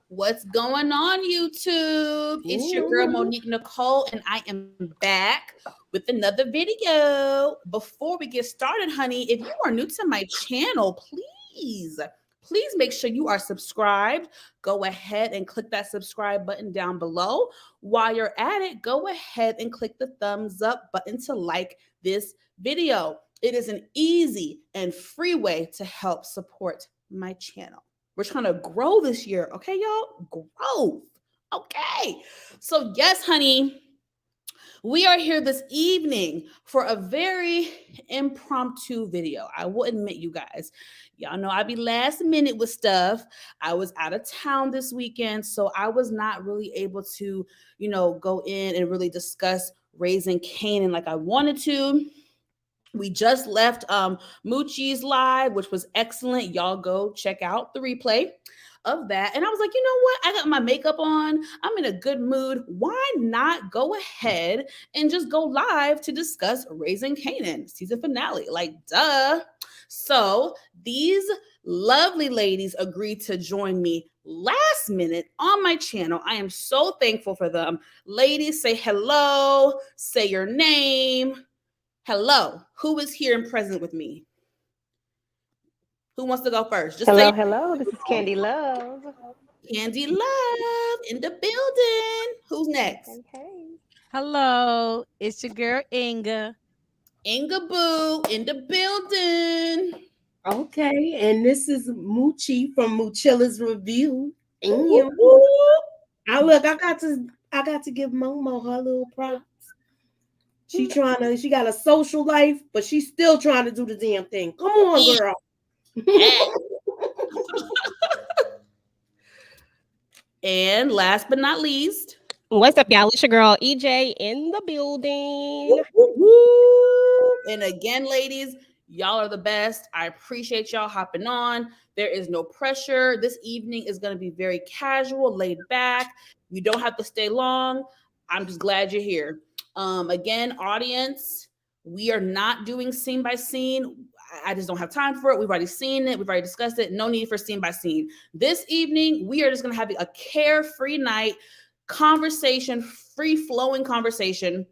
What's going on, YouTube? It's your girl Monique Nicole, and I am back with another video. Before we get started, honey, if you are new to my channel, please make sure you are subscribed. Go ahead and click that subscribe button down below. While you're at it, go ahead and click the thumbs up button to like this video. It is an easy and free way to help support my channel. We're trying to grow this year. Okay, y'all? Growth. Okay. So, yes, honey, we are here this evening for a very impromptu video. I will admit, you guys, y'all know I be last minute with stuff. I was out of town this weekend, so I was not really able to, go in and really discuss raising Kanan like I wanted to. We just left Moochie's live, which was excellent. Y'all go check out the replay of that. And I was like, you know what? I got my makeup on. I'm in a good mood. Why not go ahead and just go live to discuss Raising Kanan season finale? Like, duh. So these lovely ladies agreed to join me last minute on my channel. I am so thankful for them. Ladies, say hello, say your name. Hello. Who is here and present with me? Who wants to go first? Just hello. This is Candy Love. Candy Love in the building. Who's next? Okay. Hello. It's your girl Inga. Inga Boo in the building. Okay, and this is Moochie from Moochilla's Review. I got to give Momo her little props. She got a social life, but she's still trying to do the damn thing. Come on, girl. And last but not least, what's up, y'all? It's your girl EJ in the building. And again, ladies, y'all are the best. I appreciate y'all hopping on. There is no pressure. This evening is going to be very casual, laid back. You don't have to stay long. I'm just glad you're here. Again, audience, we are not doing scene by scene. I just don't have time for it. We've already seen it. We've already discussed it. No need for scene by scene. This evening, we are just going to have a carefree night conversation, free-flowing conversation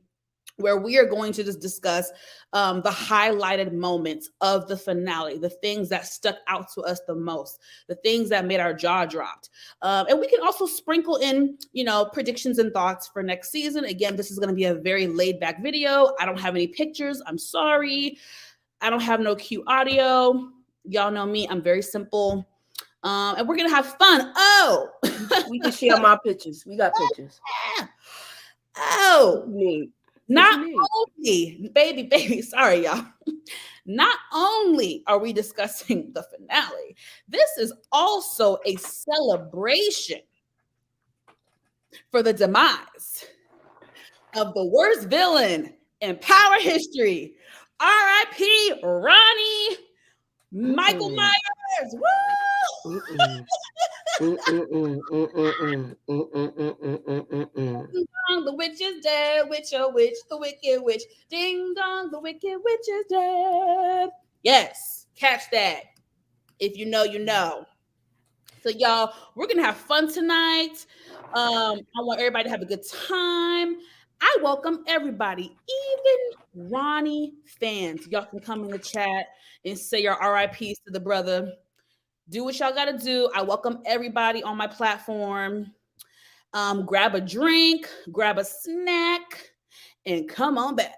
where we are going to just discuss the highlighted moments of the finale, the things that stuck out to us the most, the things that made our jaw dropped. And we can also sprinkle in, predictions and thoughts for next season. Again, this is going to be a very laid back video. I don't have any pictures. I'm sorry. I don't have no cute audio. Y'all know me. I'm very simple. And we're going to have fun. Oh, we can share my pictures. We got pictures. Oh, not only, baby, sorry, y'all. Not only are we discussing the finale, this is also a celebration for the demise of the worst villain in power history. R.I.P. Ronnie Michael Myers. Woo! Ding dong, the witch is dead. Witch, oh witch, the wicked witch. Ding dong, the wicked witch is dead. Yes, catch that. If you know, you know. So, y'all, we're gonna have fun tonight. I want everybody to have a good time. I welcome everybody, even Ronnie fans. Y'all can come in the chat and say your RIPs to the brother. Do what y'all got to do. I welcome everybody on my platform. Grab a drink, grab a snack, and come on back.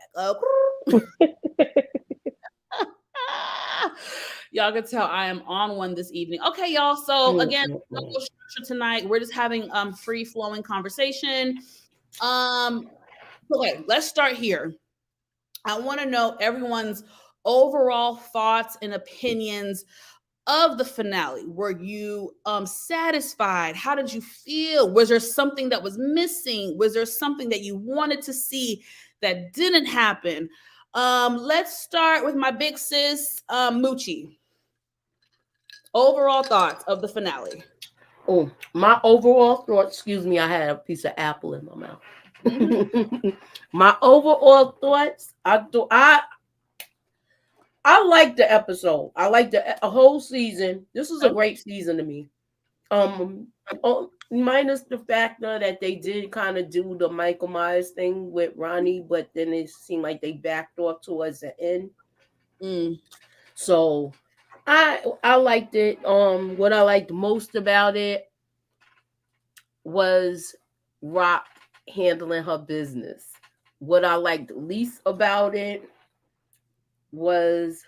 Y'all can tell I am on one this evening. Okay, y'all. So again, no structure tonight. We're just having free flowing conversation. Okay, let's start here. I want to know everyone's overall thoughts and opinions of the finale. Were you satisfied? How did you feel? Was there something that was missing? Was there something that you wanted to see that didn't happen? Let's start with my big sis, Moochie. Overall thoughts of the finale. Oh, my overall thoughts, excuse me, I had a piece of apple in my mouth. My overall thoughts, I like the episode. I like the whole season. This was a great season to me. Minus the factor that they did kind of do the Michael Myers thing with Ronnie, but then it seemed like they backed off towards the end. So I liked it. What I liked most about it was Rock handling her business. What I liked least about it was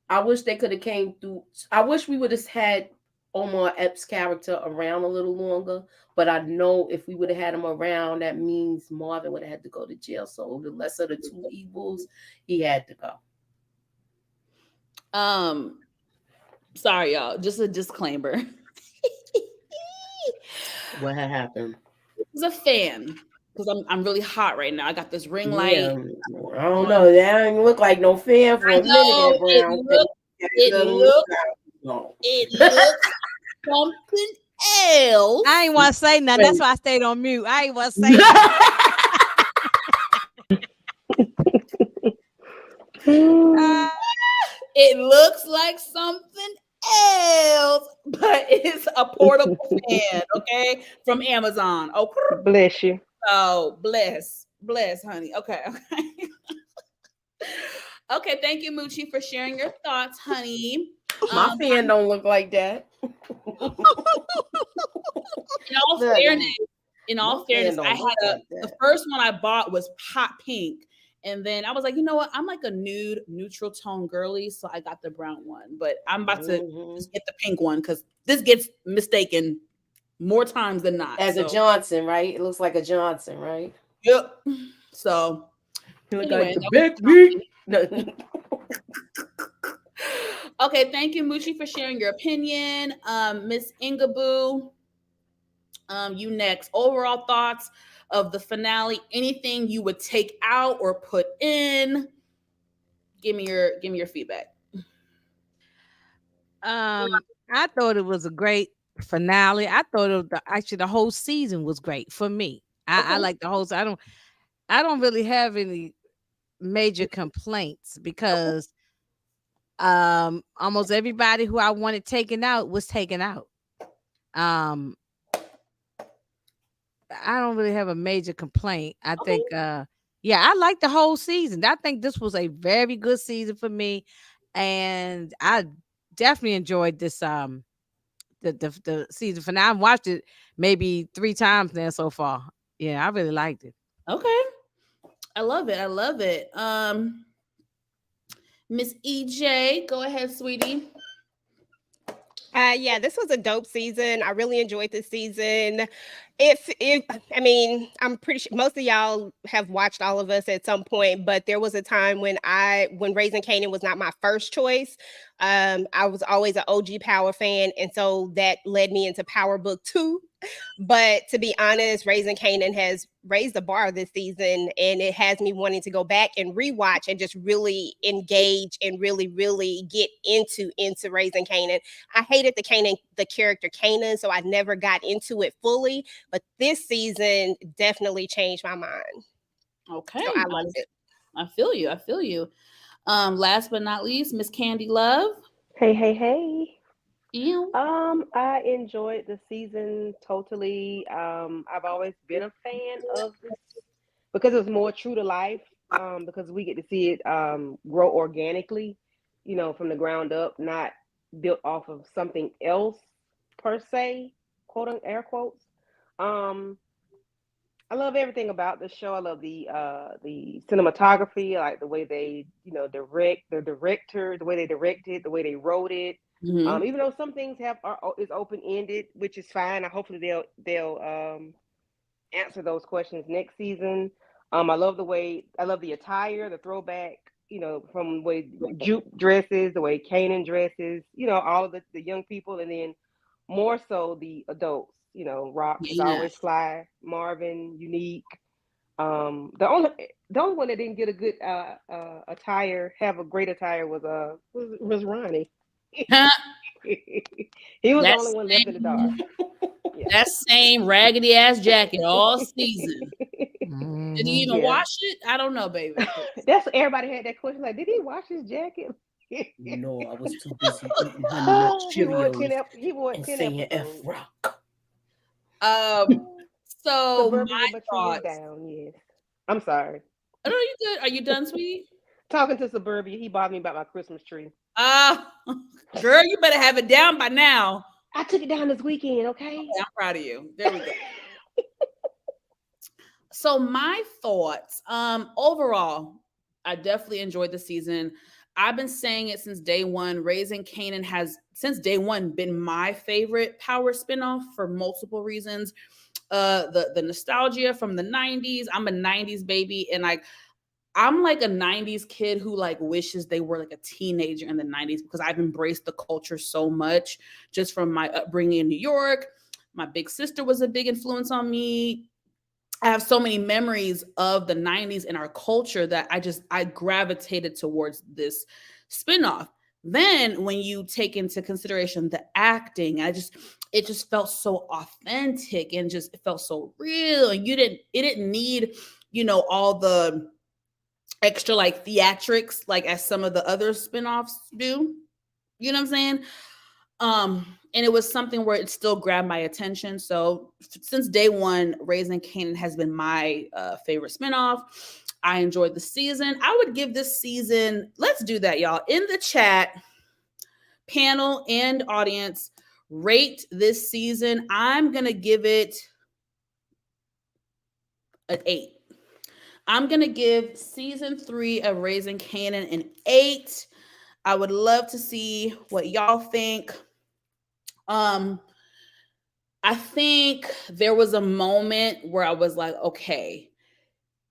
I wish they could have came through. I wish we would have had Omar Epps' character around a little longer. But I know if we would have had him around, that means Marvin would have had to go to jail. So the lesser of the two evils, he had to go. Sorry, y'all. Just a disclaimer. What had happened? As a fan, because I'm really hot right now. I got this ring light. Yeah, I don't know. That didn't look like no fan for a minute. That Brown. It looks something else. I ain't want to say nothing. That's why I stayed on mute. I ain't want to say nothing. It looks like something else, but it's a portable fan, okay, from Amazon. Oh, Bless you. Oh, bless, honey. Okay. Okay, thank you, Moochie, for sharing your thoughts, honey. My fan don't look like that. In all fairness, I had the first one I bought was hot pink. And then I was like, you know what? I'm like a nude, neutral tone girly, so I got the brown one. But I'm about to just get the pink one because this gets mistaken more times than not. As a Johnson, right? It looks like a Johnson, right? Yep. So anyway, like the big meat. Okay, thank you, Moochie, for sharing your opinion. Miss Ingaboo, you next. Overall thoughts of the finale, anything you would take out or put in. Give me your feedback. I thought it was a great finale. I thought actually the whole season was great for me. I like the whole. I don't really have any major complaints because almost everybody who I wanted taken out was taken out. I don't really have a major complaint. I think, I like the whole season. I think this was a very good season for me, and I definitely enjoyed this. The season finale. I've watched it maybe 3 times now so far. Yeah, I really liked it. Okay, I love it. Miss EJ, go ahead, sweetie. Yeah, this was a dope season. I really enjoyed this season. I'm pretty sure most of y'all have watched all of us at some point, but there was a time when Raising Kanan was not my first choice. I was always an OG Power fan, and so that led me into Power Book 2. But to be honest, Raising Kanan has raised the bar this season, and it has me wanting to go back and rewatch and just really engage and really, really get into Raising Kanan. I hated the character Kanan, so I never got into it fully. But this season definitely changed my mind. Okay, so I loved it. I feel you. Last but not least, Miss Candy Love. Hey. Yeah. I enjoyed the season totally. I've always been a fan of this because it's more true to life. Because we get to see it grow organically, from the ground up, not built off of something else per se, quote air quotes. I love everything about the show. I love the cinematography, like the way they, direct the director, the way they directed, the way they wrote it. Mm-hmm. Even though some things is open ended, which is fine. Hopefully they'll answer those questions next season. I love the attire, the throwback, from the way Juke dresses, the way Kanan dresses, all of the young people, and then more so the adults. Rock is always fly, Marvin unique. The only one that didn't get a good attire, have a great attire was Ronnie. He was the only one left in the dark. Yeah. That same raggedy ass jacket all season. Did he even wash it? I don't know, baby. That's everybody had that question. Like, did he wash his jacket? No, I was too busy eating Honey Nut He won 10 Cheerios he won and 10 saying F episodes. Rock. So Suburbia, my but tree is thoughts. down. Yes. I'm sorry. Oh, no, you good? Are you done, sweetie? Talking to Suburbia, he bothered me about my Christmas tree. Ah, girl, you better have it down by now. I took it down this weekend, okay? Okay, I'm proud of you. There we go. So my thoughts, overall, I definitely enjoyed the season. I've been saying it since day one. Raising Kanan has since day one been my favorite Power spinoff for multiple reasons. The nostalgia from the 90s. I'm a 90s baby, and I'm like a 90s kid who like wishes they were like a teenager in the 90s because I've embraced the culture so much just from my upbringing in New York. My big sister was a big influence on me. I have so many memories of the 90s and our culture that I gravitated towards this spinoff. Then when you take into consideration the acting, it just felt so authentic and just it felt so real. And it didn't need, all the extra like theatrics like as some of the other spinoffs do. You know what I'm saying? And it was something where it still grabbed my attention. So since day one, Raising Kanan has been my favorite spinoff. I enjoyed the season. I would give this season, let's do that, y'all. In the chat, panel and audience, rate this season. I'm going to give it an 8. I'm going to give season 3 of Raising Kanan an 8. I would love to see what y'all think. I think there was a moment where I was like, okay,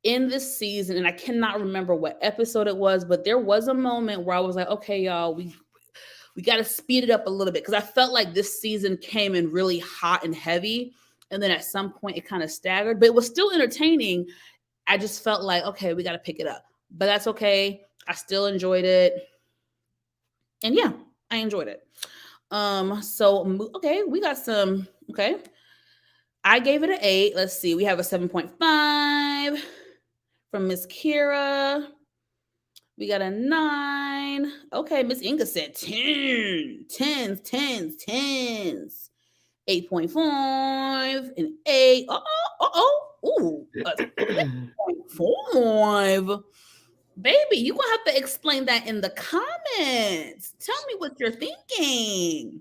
in this season, and I cannot remember what episode it was, but there was a moment where I was like, okay, y'all, we got to speed it up a little bit because I felt like this season came in really hot and heavy, and then at some point it kind of staggered, but it was still entertaining. I just felt like, okay, we got to pick it up, but that's okay. I still enjoyed it, and yeah, I enjoyed it. So okay, we got some. Okay, I gave it an 8. Let's see, we have a 7.5 from Miss Kira. We got a 9. Okay, Miss Inga said 10, 10s, 10s, 10s. 8.5 and 8. Ooh, 8.5. Baby, you gonna have to explain that in the comments. Tell me what you're thinking.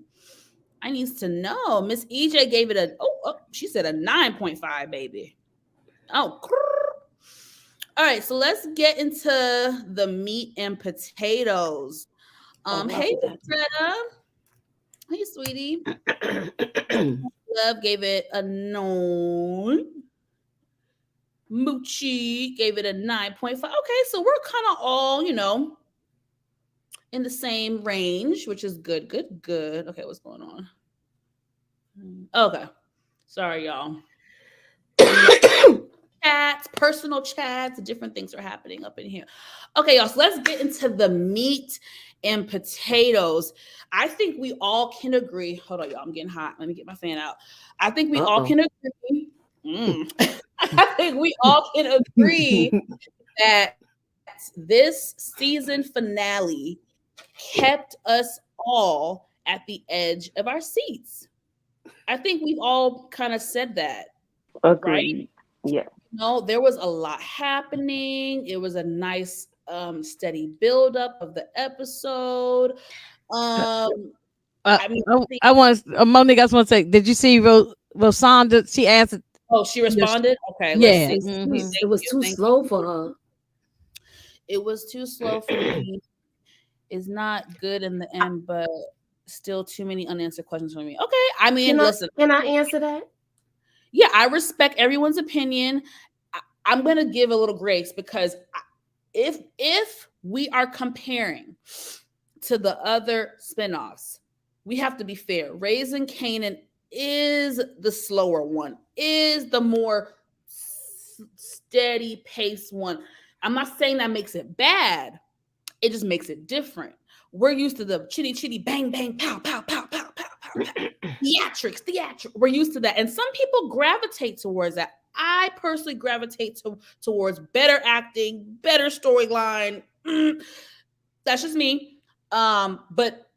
I need to know. Miss EJ gave it she said a 9.5, baby. Oh, all right. So let's get into the meat and potatoes. Hey, Greta. Hey, sweetie. Love gave it a 9. Moochie gave it a 9.5. Okay, so we're kind of all, in the same range, which is good, good, good. Okay, what's going on? Okay. Sorry, y'all. Chats, personal chats, different things are happening up in here. Okay, y'all, so let's get into the meat and potatoes. I think we all can agree. Hold on, y'all, I'm getting hot. Let me get my fan out. I think we all can agree. I think we all can agree that this season finale kept us all at the edge of our seats. I think we've all kind of said that. Agreed. Right? Yeah. No, there was a lot happening. It was a nice, steady buildup of the episode. I want Monique. I just want to say, did you see Rosanda? She answered. Oh, she responded. Okay, yeah. Let's see. Mm-hmm. It was too slow for her. It was too slow for me. It's not good in the end, but still too many unanswered questions for me. Okay, I mean, listen. Can I answer that? Yeah, I respect everyone's opinion. I'm going to give a little grace because if we are comparing to the other spinoffs, we have to be fair. Raising Kanan is the slower one, is the more steady pace one. I'm not saying that makes it bad. It just makes it different. We're used to the chitty chitty bang bang pow pow pow pow pow pow pow. Theatrics. We're used to that, and some people gravitate towards that. I personally gravitate towards better acting, better storyline. That's just me. But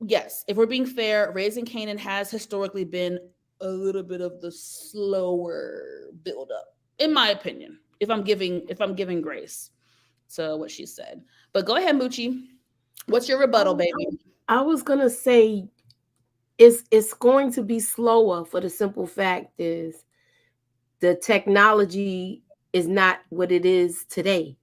yes, if we're being fair, Raising Kanan has historically been a little bit of the slower build up, in my opinion. If I'm giving grace to what she said. But go ahead, Moochie. What's your rebuttal, Oh, baby? I was gonna say it's going to be slower for the simple fact is the technology is not what it is today.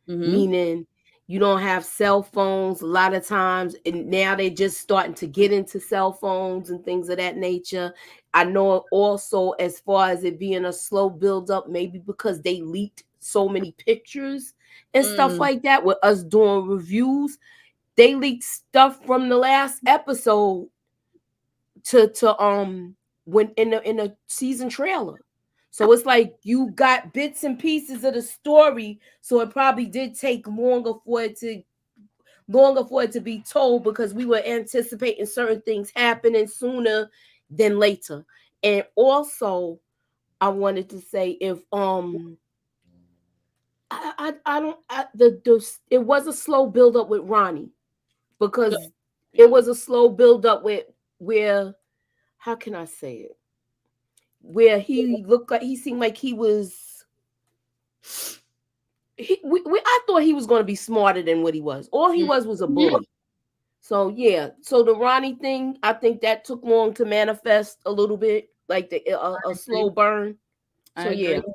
Mm-hmm. Meaning you don't have cell phones a lot of times, and now they're just starting to get into cell phones and things of that nature. I know also as far as it being a slow build up, maybe because they leaked so many pictures and stuff Mm, like that with us doing reviews. They leaked stuff from the last episode to when in the season trailer. So it's like you got bits and pieces of the story. So it probably did take longer for it to be told because we were anticipating certain things happening sooner than later. And also, I wanted to say if I don't the it was a slow build up with Ronnie good. because it was a slow build up with where how can I say it? Where he looked like he seemed like he was I thought he was going to be smarter than what he was. All he was a Mhm. bully. So yeah, so the Ronnie thing, I think that took long to manifest a little bit, like a slow burn. I So yeah, agree.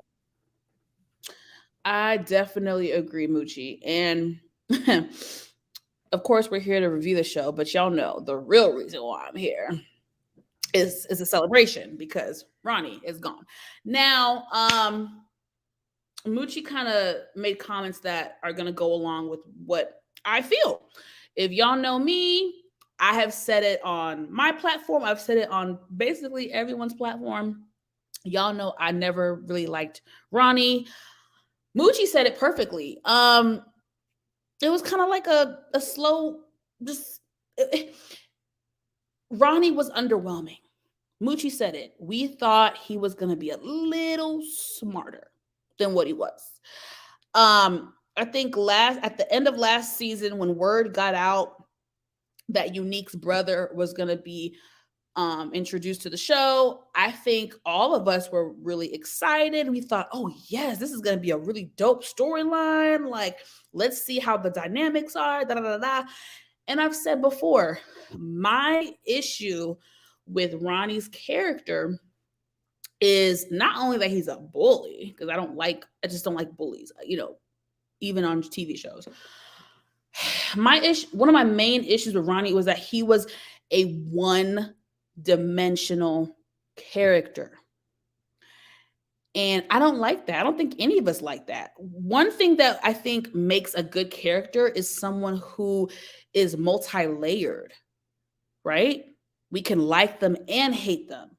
I definitely agree, Moochie. And of course, we're here to review the show, but y'all know the real reason why I'm here is a celebration because Ronnie is gone. Now, Moochie kind of made comments that are going to go along with what I feel. If y'all know me, I have said it on my platform. I've said it on basically everyone's platform. Y'all know I never really liked Ronnie. Moochie said it perfectly. It was kind of like a slow, just Ronnie was underwhelming. Moochie said it. We thought he was gonna be a little smarter than what he was. I think last at the end of last season, when word got out that Unique's brother was gonna be introduced to the show, I think all of us were really excited. We thought, oh yes, this is gonna be a really dope storyline. Like, let's see how the dynamics are. Da da da da. And I've said before, my issue with Ronnie's character is not only that he's a bully, because I just don't like bullies, even on TV shows. One of my main issues with Ronnie was that he was a one dimensional character. And I don't like that. I don't think any of us like that. One thing that I think makes a good character is someone who is multi layered, right? We can like them and hate them,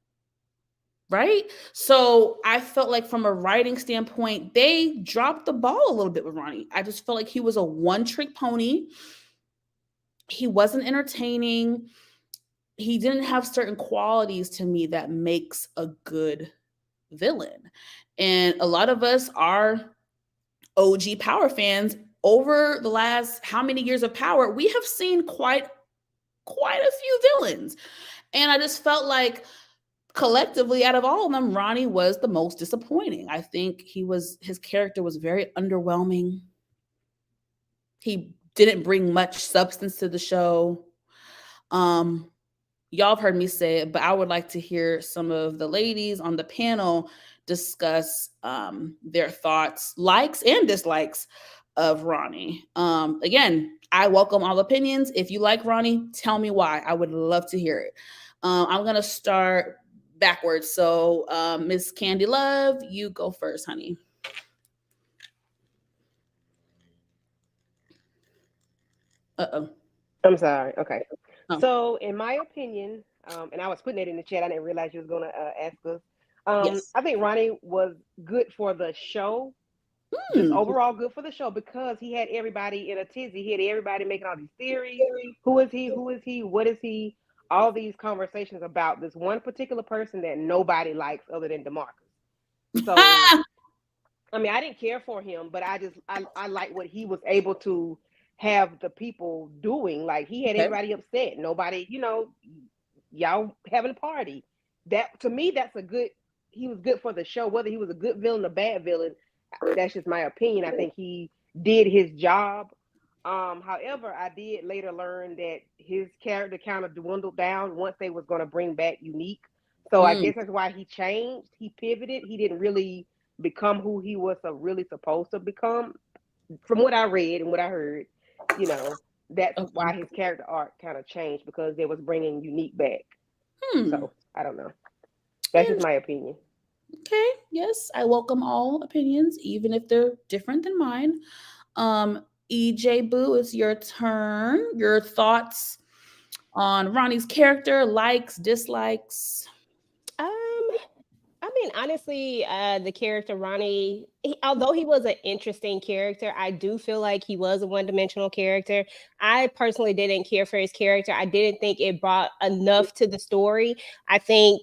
right? So I felt like from a writing standpoint, they dropped the ball a little bit with Ronnie. I just felt like he was a one trick pony. He wasn't entertaining. He didn't have certain qualities to me that makes a good villain. And a lot of us are OG Power fans. Over the last how many years of Power, we have seen quite a few villains. And I just felt like collectively out of all of them, Ronnie was the most disappointing. I think his character was very underwhelming. He didn't bring much substance to the show. Um, y'all have heard me say it, but I would like to hear some of the ladies on the panel discuss their thoughts, likes and dislikes of Ronnie. Again, I welcome all opinions. If you like Ronnie, tell me why. I would love to hear it. I'm gonna start backwards. So, Miss Candy Love, you go first, honey. Uh I'm sorry. Okay. oh. So, in my opinion, and I was putting it in the chat. I didn't realize you was gonna ask us. Yes. I think Ronnie was good for the show, just Hmm. overall good for the show because he had everybody in a tizzy. He had everybody making all these theories. Who is he? Who is he? What is he? All these conversations about this one particular person that nobody likes other than DeMarcus. So, I mean, I didn't care for him, but I like what he was able to have the people doing. Like he had Okay. everybody upset. Nobody, y'all having a party. That to me, that's a good. He was good for the show. Whether he was a good villain or bad villain, that's just my opinion. I think he did his job. However, I did later learn that his character kind of dwindled down once they was going to bring back Unique. So I Mm, guess that's why he changed. He pivoted. He didn't really become who he was really supposed to become. From what I read and what I heard, you know, that's why okay. his character arc kind of changed because they was bringing Unique back. Hmm. So I don't know. That's just And my opinion. okay, yes, I welcome all opinions, even if they're different than mine. EJ Boo, it's your turn. Your thoughts on Ronnie's character, likes, dislikes. Um, I mean, honestly, the character Ronnie, although he was an interesting character, I do feel like he was a one-dimensional character. I personally didn't care for his character. I didn't think it brought enough to the story. I think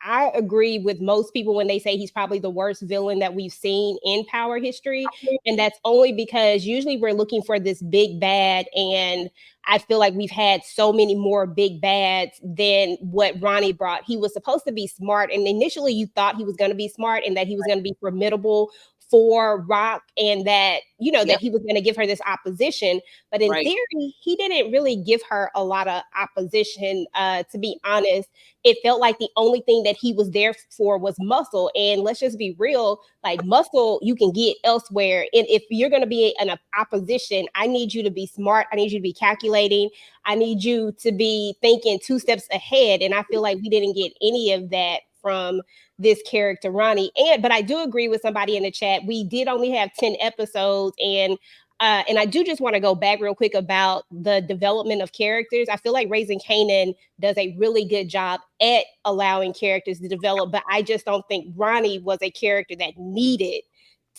I agree with most people when they say he's probably the worst villain that we've seen in Power history, and that's only because usually we're looking for this big bad, and I feel like we've had so many more big bads than what Ronnie brought. He was supposed to be smart, and initially you thought he was going to be smart and that he was going to be formidable for Rock, and that Yep. that he was going to give her this opposition. But in Right. theory, he didn't really give her a lot of opposition. To be honest, it felt like the only thing that he was there for was muscle. And let's just be real, like muscle you can get elsewhere. And if you're going to be an opposition, I need you to be smart. I need you to be calculating. I need you to be thinking 2 steps ahead. And I feel like we didn't get any of that from this character Ronnie. But I do agree with somebody in the chat. We did only have 10 episodes, and I do just want to go back real quick about the development of characters. I feel like Raising Kanan does a really good job at allowing characters to develop, but I just don't think Ronnie was a character that needed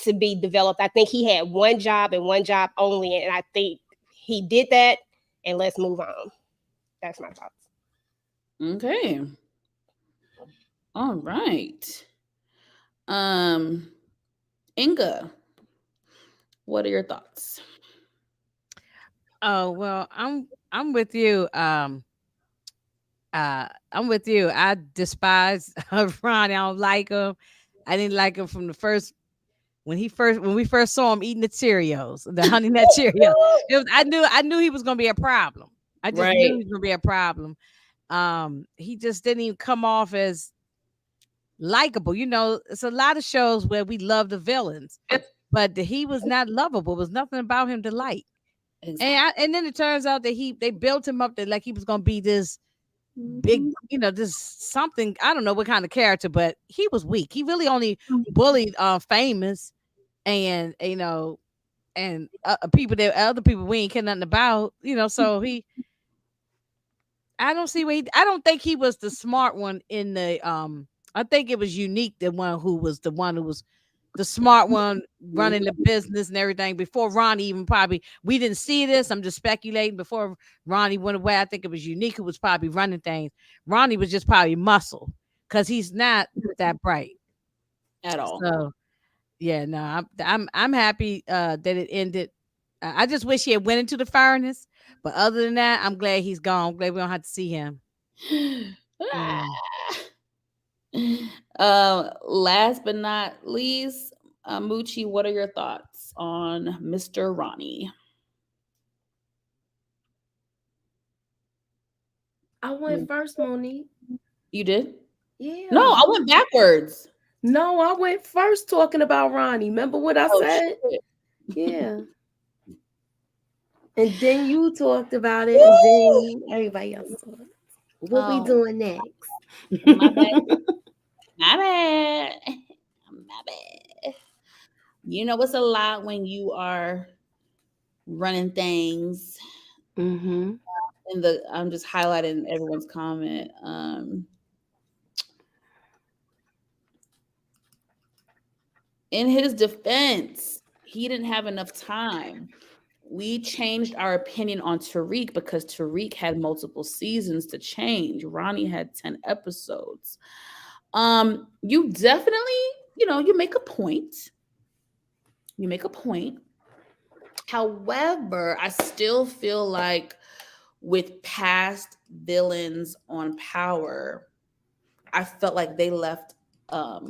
to be developed. I think he had one job and one job only, and I think he did that. And let's move on. That's my thoughts. Okay. All right. Um, Inga, what are your thoughts? Oh well, I'm with you. I'm with you. I despise Ron. I don't like him. I didn't like him from the first when we first saw him eating the Cheerios, the Honey Nut Cheerios. I knew he was gonna be a problem. I just knew he Right. was gonna be a problem. He just didn't even come off as likable. It's a lot of shows where we love the villains, but he was not lovable. There was nothing about him to like. Exactly. And then it turns out that they built him up that like he was gonna be this big, Mhm. this something. I don't know what kind of character, but he was weak. He really only bullied Famous and and people that other people we ain't care nothing about. So I don't see I don't think he was the smart one in the I think it was Unique, the one who was the smart one running the business and everything before Ronnie even probably we didn't see this. I'm just speculating before Ronnie went away. I think it was Unique who was probably running things. Ronnie was just probably muscle because he's not that bright. At all. So yeah, no, I'm happy that it ended. I just wish he had went into the furnace, but other than that, I'm glad he's gone. I'm glad we don't have to see him. Mm. Last but not least, Moochie, what are your thoughts on Mr. Ronnie? I went first, Monique. You did? Yeah. No, I went backwards. No, I went first talking about Ronnie. Remember what I Oh, said? shit. Yeah. And then you talked about it, and Woo! then everybody else talked. What we Oh, doing next? my bad. My bad. My bad. It's a lot when you are running things. Mm-hmm. I'm just highlighting everyone's comment. In his defense, he didn't have enough time. We changed our opinion on Tariq because Tariq had multiple seasons to change. Ronnie had 10 episodes. You definitely, you make a point. You make a point. However, I still feel like with past villains on Power, I felt like they left a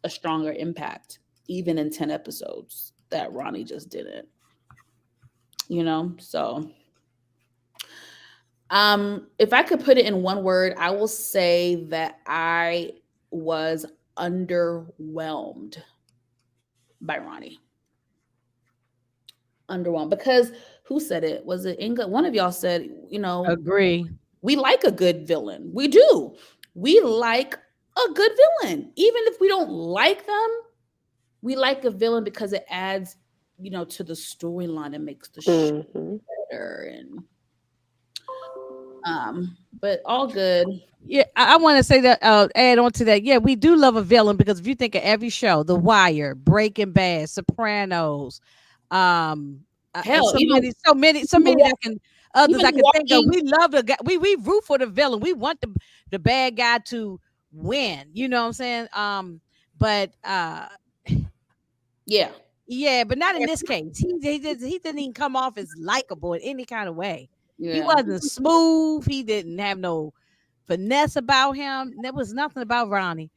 stronger impact, even in 10 episodes that Ronnie just didn't. So if I could put it in one word, I will say that I was underwhelmed by Ronnie. Underwhelmed because who said it? Was it Inga? One of y'all said, Agree. we like a good villain. We do. We like a good villain. Even if we don't like them, we like a villain because it adds, to the storyline and makes the show better. But all good. Yeah, I want to say that, add on to that. Yeah, we do love a villain because if you think of every show, The Wire, Breaking Bad, Sopranos, Hell, so many that can others I can think of. We love the guy. We root for the villain. We want the bad guy to win. You know what I'm saying? But yeah, but not in this case. He didn't even come off as likable in any kind of way. Yeah. He wasn't smooth. He didn't have no finesse about him. There was nothing about Ronnie.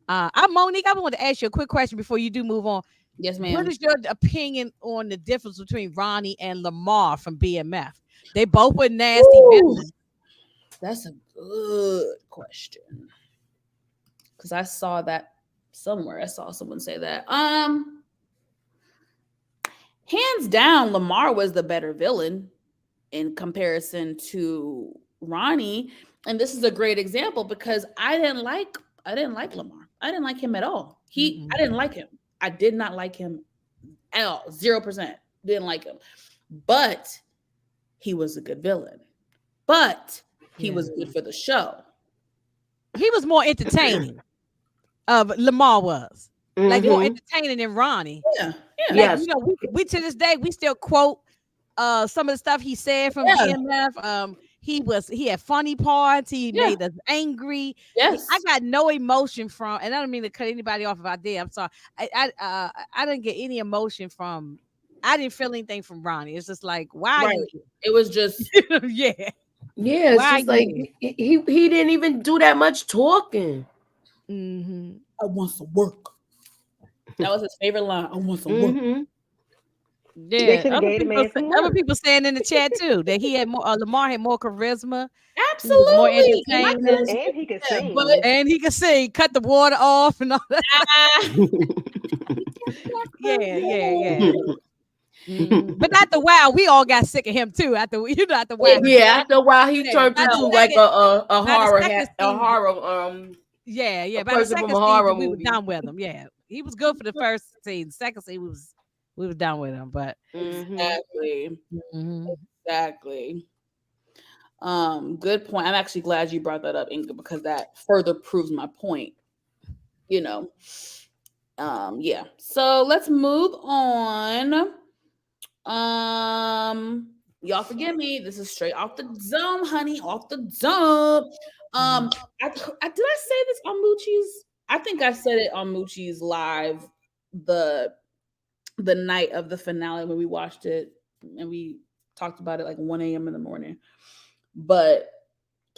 I'm Monique. I want to ask you a quick question before you do move on. Yes, ma'am. What is your opinion on the difference between Ronnie and Lamar from BMF? They both were nasty villains. That's a good question. Because I saw that somewhere. I saw someone say that. Hands down, Lamar was the better villain in comparison to Ronnie. And this is a great example because I didn't like Lamar. I didn't like him at all. I didn't like him. I did not like him at all. 0%. Didn't like him. But he was a good villain. But he was good for the show. He was more entertaining. Lamar was. Like more entertaining than Ronnie. Yeah. Like, we to this day we still quote some of the stuff he said from BMF. He had funny parts. He made us angry. Yes, I got no emotion from, and I don't mean to cut anybody off if I did. I'm sorry. I didn't get any emotion from. I didn't feel anything from Ronnie. It's just like, why? Are you here? It was just yeah. It's just like he didn't even do that much talking. I want some work. That was his favorite line. I want some work. Yeah, other people saying in the chat too that he had more. Lamar had more charisma. Absolutely, more entertaining, and he could sing. And he could sing. Cut the water off and all that. yeah. But after a while, we all got sick of him too. After a while, after a while, he turned into like a horror, Yeah. By the second season, we were done with him. Yeah, he was good for the first season. Second season, we was done with him. But exactly. Good point. I'm actually glad you brought that up, Inga, because that further proves my point. Yeah. So let's move on. Y'all forgive me. This is straight off the dome, honey. Off the dome. Did I say this on Moochie's? I think I said it on Moochie's live the night of the finale when we watched it and we talked about it like 1 a.m. in the morning. But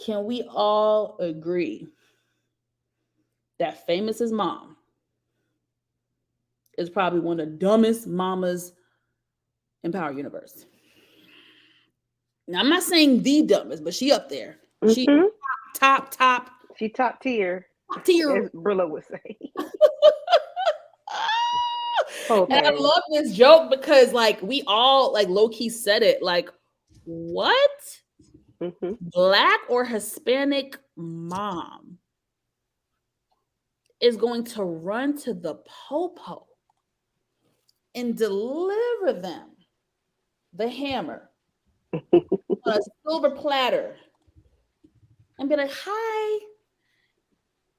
can we all agree that Famous's mom is probably one of the dumbest mamas in Power Universe? Now, I'm not saying the dumbest, but she up there. She top. She top tier. Top tier. As Brillo would say. Okay. And I love this joke because like we all like low-key said it. Like, what? Black or Hispanic mom is going to run to the popo and deliver them the hammer on a silver platter and be like, hi,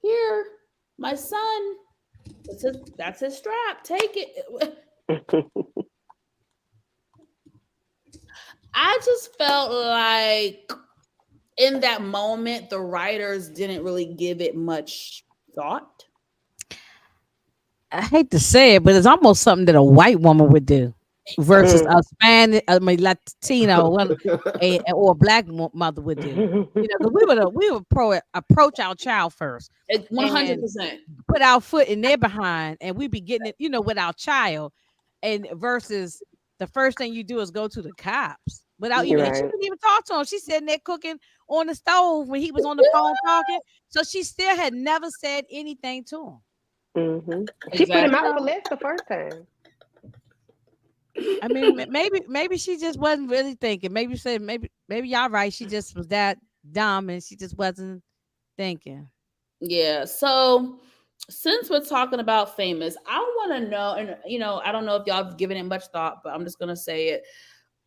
here, my son. That's his strap. Take it. I just felt like in that moment, the writers didn't really give it much thought. I hate to say it, but it's almost something that a white woman would do. versus Mm. a Spanish, I mean Latino, or a black mother would do. You know, because we would approach our child first and 100%. put our foot in their behind, and we be getting it, with our child, and versus the first thing you do is go to the cops without You're even, and she right. didn't even talk to him. She's sitting there cooking on the stove when he was on the phone talking, so she still had never said anything to him. Hmm. She put him Exactly. You out for know, less the first time. I mean, maybe she just wasn't really thinking. Maybe y'all right. She just was that dumb, and she just wasn't thinking. Yeah. So since we're talking about famous, I want to know, and I don't know if y'all have given it much thought, but I'm just gonna say it.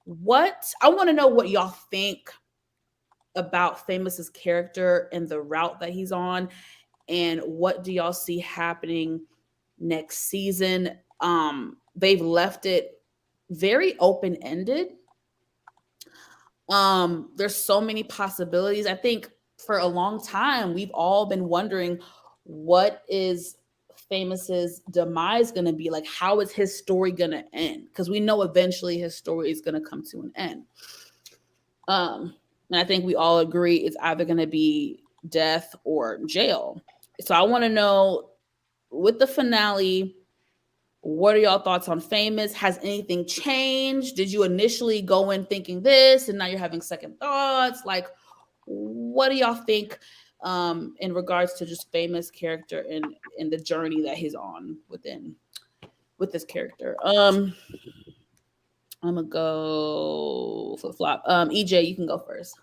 What I want to know what y'all think about Famous's character and the route that he's on, and what do y'all see happening next season? They've left it very open ended. There's so many possibilities. I think for a long time we've all been wondering, what is Famous's demise going to be? Like, how is his story going to end? Because we know eventually his story is going to come to an end. And I think we all agree it's either going to be death or jail. So I want to know, with the finale, what are y'all thoughts on Famous? Has anything changed? Did you initially go in thinking this and now you're having second thoughts? Like, what do y'all think in regards to just Famous character and the journey that he's on with this character? I'm gonna go flip flop. EJ, you can go first.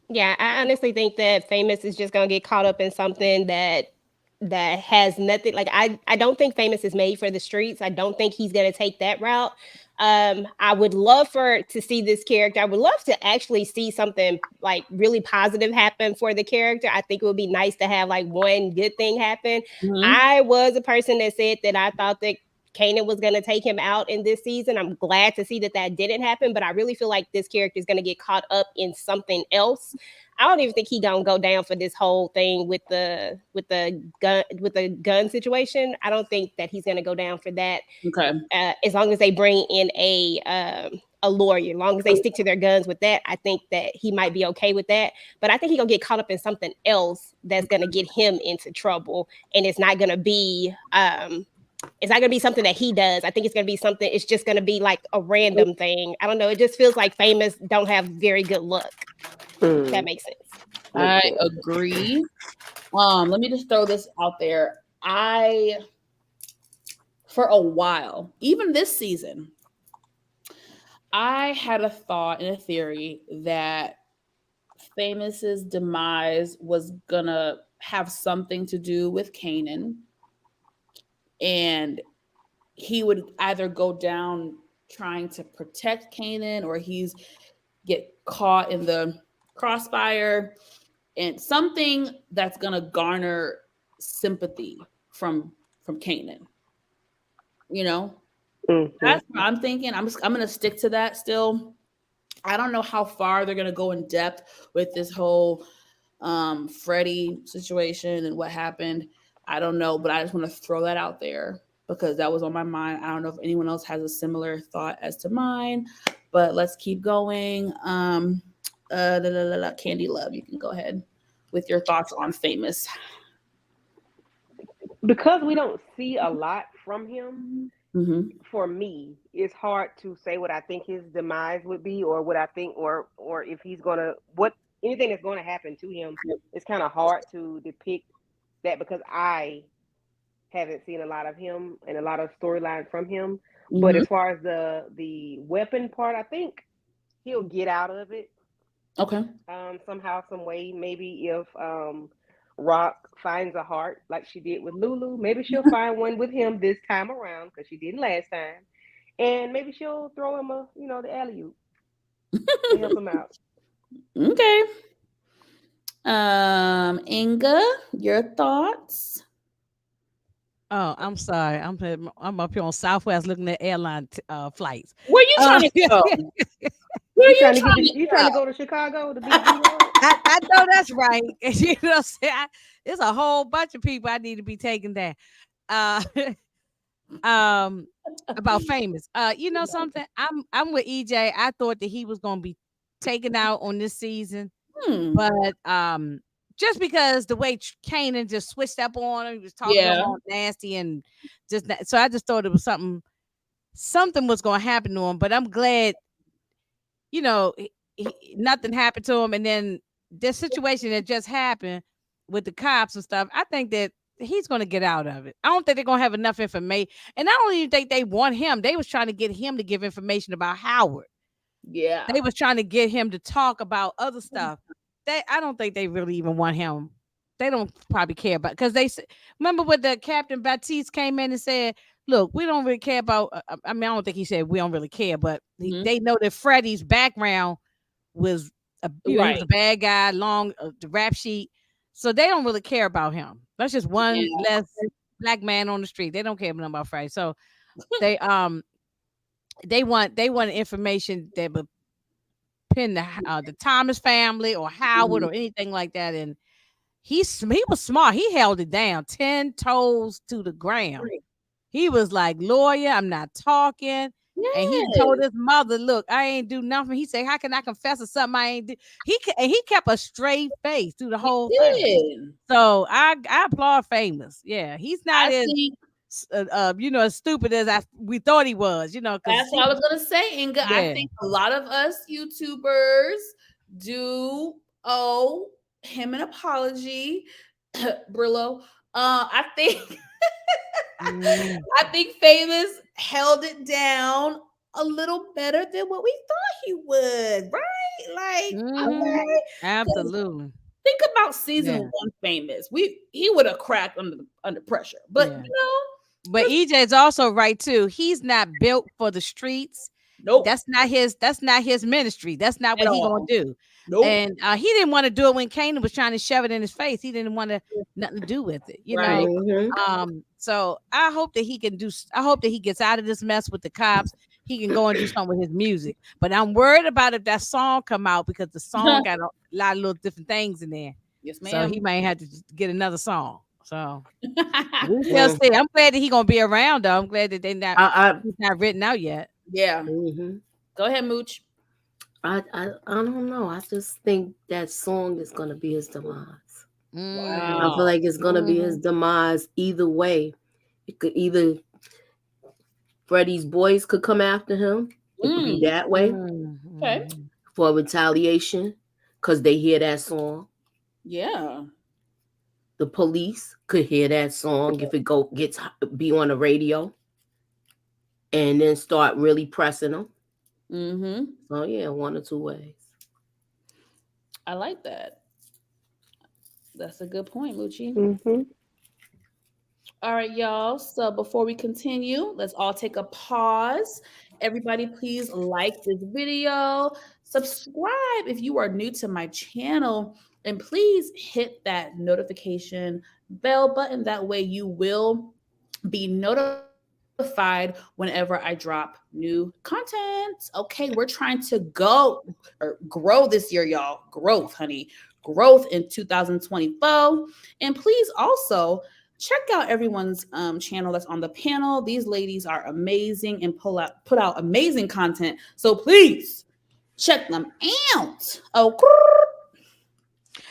Yeah, I honestly think that Famous is just gonna get caught up in something that has nothing. Like, I don't think Famous is made for the streets. I don't think he's gonna take that route. I would love to see this character. I would love to actually see something like really positive happen for the character. I think it would be nice to have like one good thing happen. Mm-hmm. I was a person that said that I thought that Kanan was going to take him out in this season. I'm glad to see that didn't happen, but I really feel like this character is going to get caught up in something else. I don't even think he gonna go down for this whole thing with the gun situation. I don't think that he's gonna go down for that. Okay. As long as they bring in a lawyer, as long as they stick to their guns with that, I think that he might be okay with that. But I think he's gonna get caught up in something else that's gonna get him into trouble, and it's not gonna be something that he does. I think it's gonna be something. It's just gonna be like a random thing. I don't know. It just feels like Famous don't have very good luck. If that makes sense. I agree. Let me just throw this out there. For a while, even this season, I had a thought and a theory that Famous's demise was gonna have something to do with Kanan, and he would either go down trying to protect Kanan, or he's get caught in the crossfire, and something that's gonna garner sympathy from Kanan. That's what I'm thinking. I'm gonna stick to that still. I don't know how far they're gonna go in depth with this whole Freddie situation and what happened. I don't know, but I just want to throw that out there because that was on my mind. I don't know if anyone else has a similar thought as to mine, but let's keep going. Candy Love, you can go ahead with your thoughts on Famous. Because we don't see a lot from him, Mm-hmm. for me, it's hard to say what I think his demise would be, or what I think, or if he's gonna anything that's going to happen to him. It's kind of hard to depict that because I haven't seen a lot of him and a lot of storyline from him. Mm-hmm. But as far as the weapon part, I think he'll get out of it. Okay. Somehow, some way. Maybe if Rock finds a heart like she did with Lulu, maybe she'll find one with him this time around because she didn't last time, and maybe she'll throw him the alley oop to help him out. Okay. Inga, your thoughts? Oh, I'm sorry. I'm up here on Southwest looking at airline flights. Where you trying to go? Where You you trying to go to Chicago to be a hero? I know that's right. You know what I'm saying? There's a whole bunch of people I need to be taking there. about Famous. You know something? I'm with EJ. I thought that he was gonna be taken out on this season, but just because the way Kanan just switched up on him, he was talking to him Yeah. all nasty and so I just thought it was something was gonna happen to him. But I'm glad, you know, nothing happened to him. And then this situation that just happened with the cops and stuff, I think that he's going to get out of it. I don't think they're going to have enough information. And I don't even think they want him. They was trying to get him to give information about Howard. Yeah. They was trying to get him to talk about other stuff. I don't think they really even want him. They don't probably care about, because remember when the Captain Baptiste came in and said, look, we don't really care about, I mean, I don't think he said we don't really care, but they know that Freddie's background was, he was a bad guy, the rap sheet. So they don't really care about him. That's just one less black man on the street. They don't care about Freddie. So they want information that would pin the Thomas family or Howard or anything like that. And he was smart. He held it down 10 toes to the ground. He was like, lawyer, I'm not talking. Yes. And he told his mother, look, I ain't do nothing. He said, how can I confess to something I ain't do? He kept a straight face through the whole thing. So I applaud Famous. Yeah, he's not as stupid as we thought he was. That's what I was gonna say, Inga. Yeah. I think a lot of us YouTubers do owe him an apology, Brillo. I think. I think Famous held it down a little better than what we thought he would, right? Like, okay. Absolutely. Think about season 1 Famous. He would have cracked under pressure, but But EJ's also right too. He's not built for the streets. Nope. That's not his ministry. That's not what he's gonna do. Nope. And he didn't want to do it when Kanan was trying to shove it in his face. He didn't want nothing to do with it, know. So I hope that he gets out of this mess with the cops. He can go and do something with his music. But I'm worried about if that song come out, because the song got a lot of little different things in there. Yes, ma'am. So he might have to get another song. So we shall see. I'm glad that he's gonna be around though. I'm glad that he's not written out yet. Yeah. Go ahead, Mooch. I don't know. I just think that song is gonna be his demise. Wow. I feel like it's gonna be his demise either way. It could either Freddie's boys could come after him. It could be that way. Okay. For retaliation, because they hear that song. Yeah. The police could hear that song if it be on the radio, and then start really pressing them. So yeah, one or two ways. I like that. That's a good point, Lucci. All right, y'all. So before we continue, let's all take a pause. Everybody, please like this video, subscribe if you are new to my channel, and please hit that notification bell button. That way you will be notified whenever I drop new content. Okay, we're trying to grow this year, y'all. Growth, honey. Growth in 2024. And please also check out everyone's channel that's on the panel. These ladies are amazing and put out amazing content. So please check them out.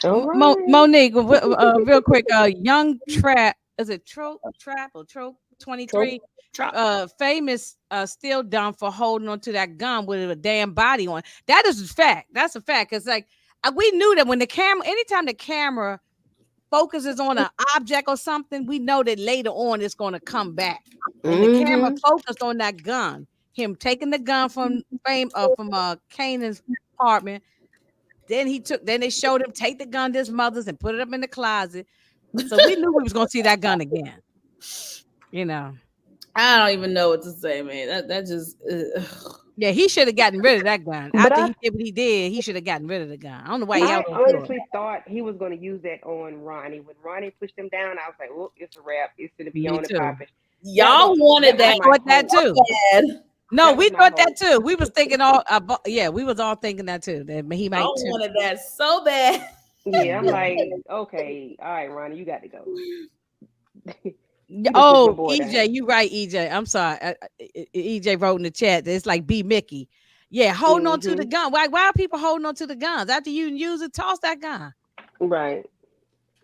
Monique, real quick, Young Trap, is it Trap 23? Famous still done for holding on to that gun with a damn body on. That is a fact. That's a fact. It's like we knew that when anytime the camera focuses on an object or something, we know that later on it's going to come back. And the camera focused on that gun, him taking the gun from Kanan's apartment. Then they showed him take the gun to his mother's and put it up in the closet. So we knew we was gonna see that gun again. I don't even know what to say, man. That just yeah, he should have gotten rid of that gun. After he did what he did, he should have gotten rid of the gun. I don't know why he held on. I honestly thought he was going to use that on Ronnie. When Ronnie pushed him down, I was like, "Oh, it's a wrap. It's going to be on the popping." Y'all wanted that. I thought that too. No, we thought that too. We was thinking we was all thinking that too. That he might. I wanted that so bad. Yeah, I'm like, okay, all right, Ronnie, you got to go. just push my Oh, boy down. EJ, you right, EJ. I'm sorry. EJ wrote in the chat that it's like B Mickey. Yeah, holding on to the gun. Why are people holding on to the guns after you use it? Toss that gun. Right.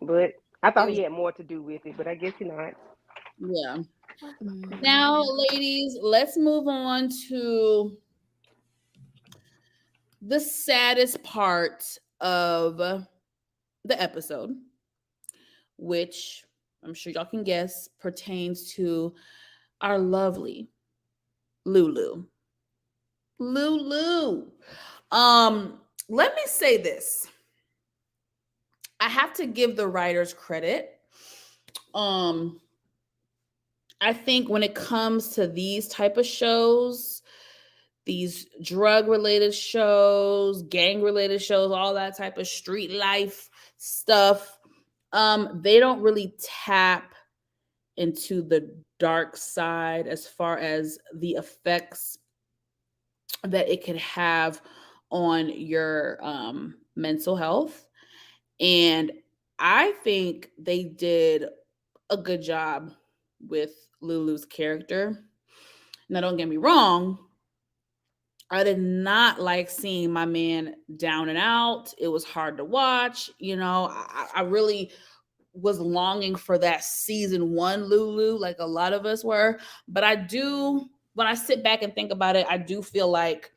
But I It thought was, he had more to do with it, but I guess he not. yeah. Now, Mhm. ladies, let's move on to the saddest part of the episode, which I'm sure y'all can guess pertains to our lovely Lulu. Lulu. Let me say this. I have to give the writers credit. Um, I think when it comes to these type of shows, these drug related shows, gang related shows, all that type of street life stuff, they don't really tap into the dark side as far as the effects that it could have on your mental health. And I think they did a good job with Lulu's character. Now, don't get me wrong, I did not like seeing my man down and out. It was hard to watch. I really was longing for that season one Lulu, like a lot of us were. But I do, when I sit back and think about it, I do feel like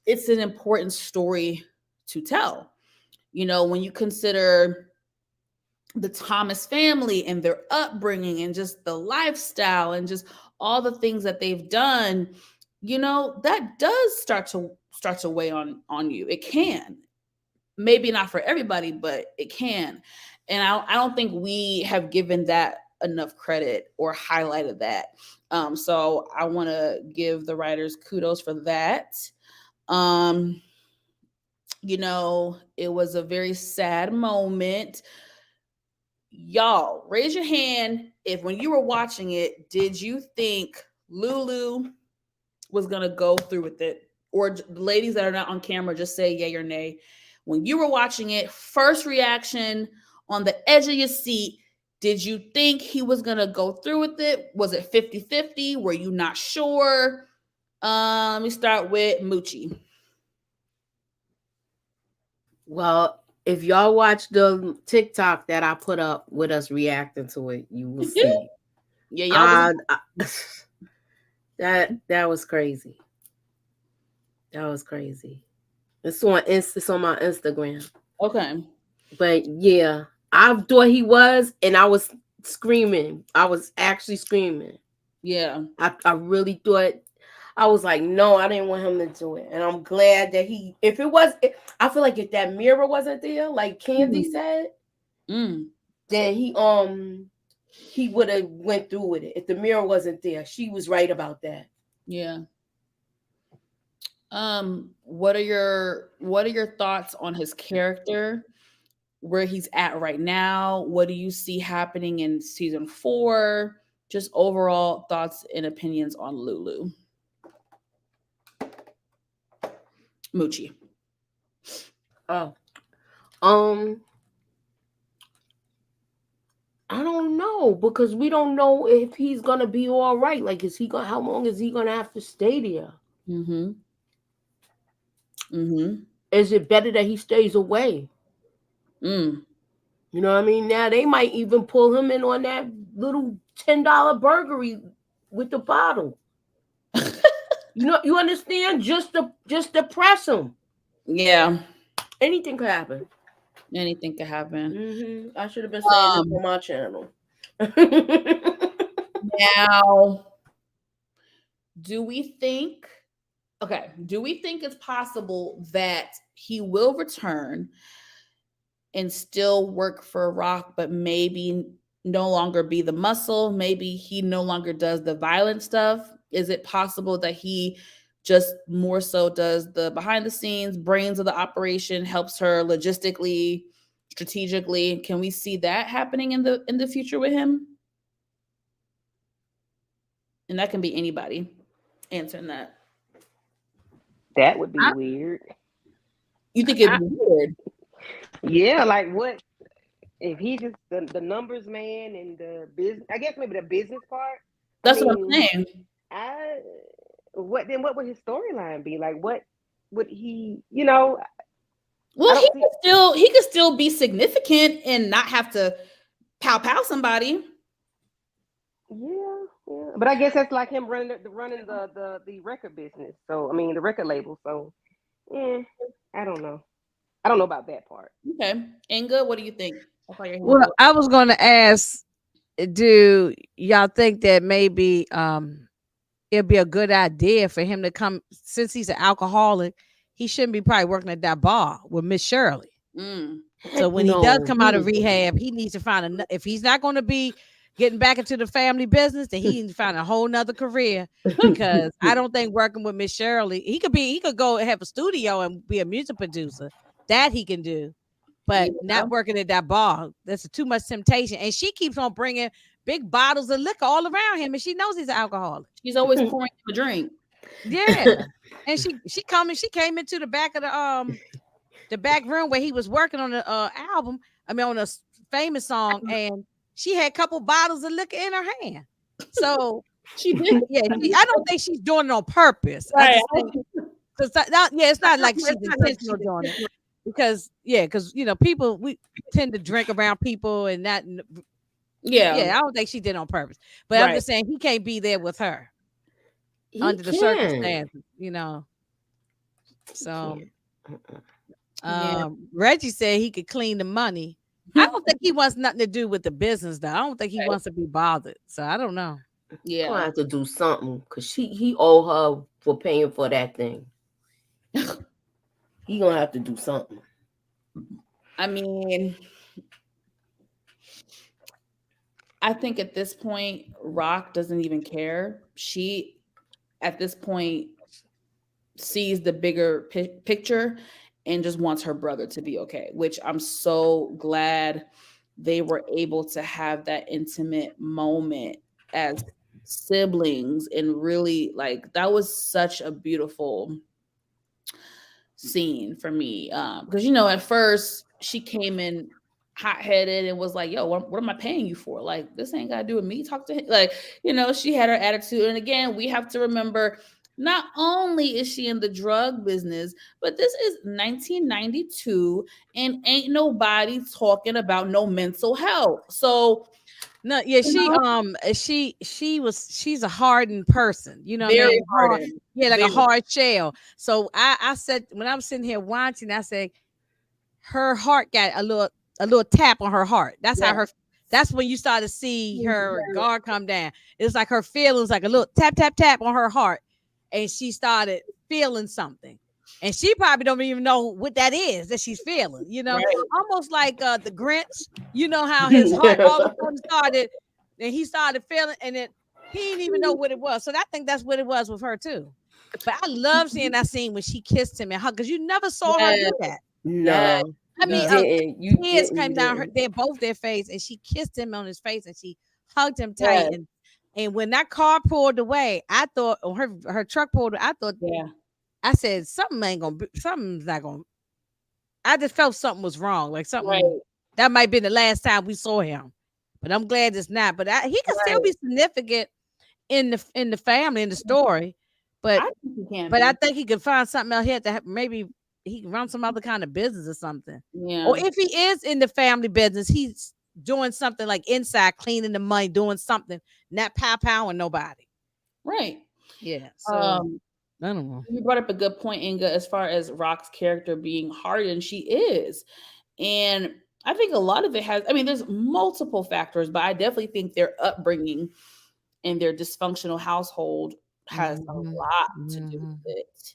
it's an important story to tell. When you consider the Thomas family and their upbringing and just the lifestyle and just all the things that they've done, that does start to weigh on you. It can. Maybe not for everybody, but it can. And I don't think we have given that enough credit or highlighted that. So I want to give the writers kudos for that. Um, it was a very sad moment. Y'all, raise your hand if when you were watching it, did you think Lulu was going to go through with it? Or the ladies that are not on camera, just say yay or nay. When you were watching it, first reaction on the edge of your seat, did you think he was going to go through with it? Was it 50-50? Were you not sure? Let me start with Moochie. Well, if y'all watch the TikTok that I put up with us reacting to it, you will see. Yeah, y'all that was crazy. That was crazy. It's on my Instagram. okay. But yeah, I thought he was, and I was screaming. I was actually screaming. Yeah. I really thought. I was like, no, I didn't want him to do it. And I'm glad that I feel like if that mirror wasn't there, like Candy said, then he would have went through with it. If the mirror wasn't there, she was right about that. Yeah. What are your thoughts on his character? Where he's at right now? What do you see happening in season 4? Just overall thoughts and opinions on Lulu. Moochie. Oh. I don't know, because we don't know if he's gonna be all right. Like, how long is he gonna have to stay there? Is it better that he stays away? You know what I mean? Now they might even pull him in on that little $10 burgery with the bottle. You understand? Just to press him. Yeah. Anything could happen. Anything could happen. I should have been saying this on my channel. Now, do we think it's possible that he will return and still work for Rock, but maybe no longer be the muscle? Maybe he no longer does the violent stuff. Is it possible that he just more so does the behind the scenes, brains of the operation, helps her logistically, strategically? Can we see that happening in the future with him? And that can be anybody answering that. That would be weird. You think it'd be weird? Yeah, like what? if he's just the numbers man and the business, I guess maybe the business part. I That's what I'm mean, saying. I what would his storyline be like? What would he? You know, I Well, don't see. he could still be significant and not have to pow somebody. Yeah, yeah. But I guess that's like him running the record business. So I mean the record label. So yeah, I don't know. I don't know about that part. Okay, Inga, what do you think? I saw your hand Well, go up. I was going to ask, do y'all think that maybe it'd be a good idea for him to come, since he's an alcoholic, he shouldn't be probably working at that bar with Miss Shirley. Mm. So Heck when he does no. come out of rehab, he needs to find if he's not going to be getting back into the family business, then he needs to find a whole nother career, because I don't think working with Miss Shirley, he could go have a studio and be a music producer. That he can do, but Yeah. not working at that bar. That's too much temptation. And she keeps on bringing big bottles of liquor all around him, and she knows he's an alcoholic. She's always pouring him a drink. Yeah. And she came into the back room where he was working on the album. I mean, on a famous song, and she had a couple bottles of liquor in her hand. So She did. yeah, I don't think she's doing it on purpose. I Right. just think, it's not like she's intentional doing it, because we tend to drink around people and not. Yeah. Yeah, I don't think she did it on purpose. But I'm Right. just saying he can't be there with her He under the can. circumstances, So Reggie said he could clean the money. I don't think he wants nothing to do with the business, though. I don't think he Right. wants to be bothered. So I don't know. Gonna Yeah. have to do something because he owe her for paying for that thing. He gonna have to do something. I mean, I think at this point, Rock doesn't even care. She, at this point, sees the bigger picture and just wants her brother to be okay, which I'm so glad they were able to have that intimate moment as siblings. And really, like, that was such a beautiful scene for me, because at first she came in hot-headed and was like, yo, what am I paying you for? Like, this ain't got to do with me. Talk to him. Like, she had her attitude. And again, we have to remember, not only is she in the drug business, but this is 1992 and ain't nobody talking about no mental health. So no, yeah, she's a hardened person, what I very mean? hardened. Yeah, like Very. a hard shell. So I said, when I was sitting here watching, I said her heart got a little tap on her heart. That's how that's when you start to see her guard come down. It's like her feelings, like a little tap, tap, tap on her heart. And she started feeling something. And she probably don't even know what that is that she's feeling, Right. almost like the Grinch, how his heart all of a sudden started, and he started feeling, and he didn't even know what it was. So I think that's what it was with her too. But I love seeing that scene when she kissed him and hugged, because you never saw her do that. No, I mean, tears came down their face, and she kissed him on his face, and she hugged him tight. And when that car pulled away, I thought, or her truck pulled away, I thought, I said, something's not gonna. I just felt something was wrong, like something that might be the last time we saw him. But I'm glad it's not. But he can still be significant in the family, in the story. But I think he can. I think he could find something else here that maybe he can run some other kind of business or something. Yeah. Or if he is in the family business, he's doing something like inside, cleaning the money, doing something, not pow-powing nobody. Right. Yeah. So I don't know. You brought up a good point, Inga, as far as Rock's character being hardened. She is. And I think a lot of it there's multiple factors, but I definitely think their upbringing and their dysfunctional household has a lot to do with it.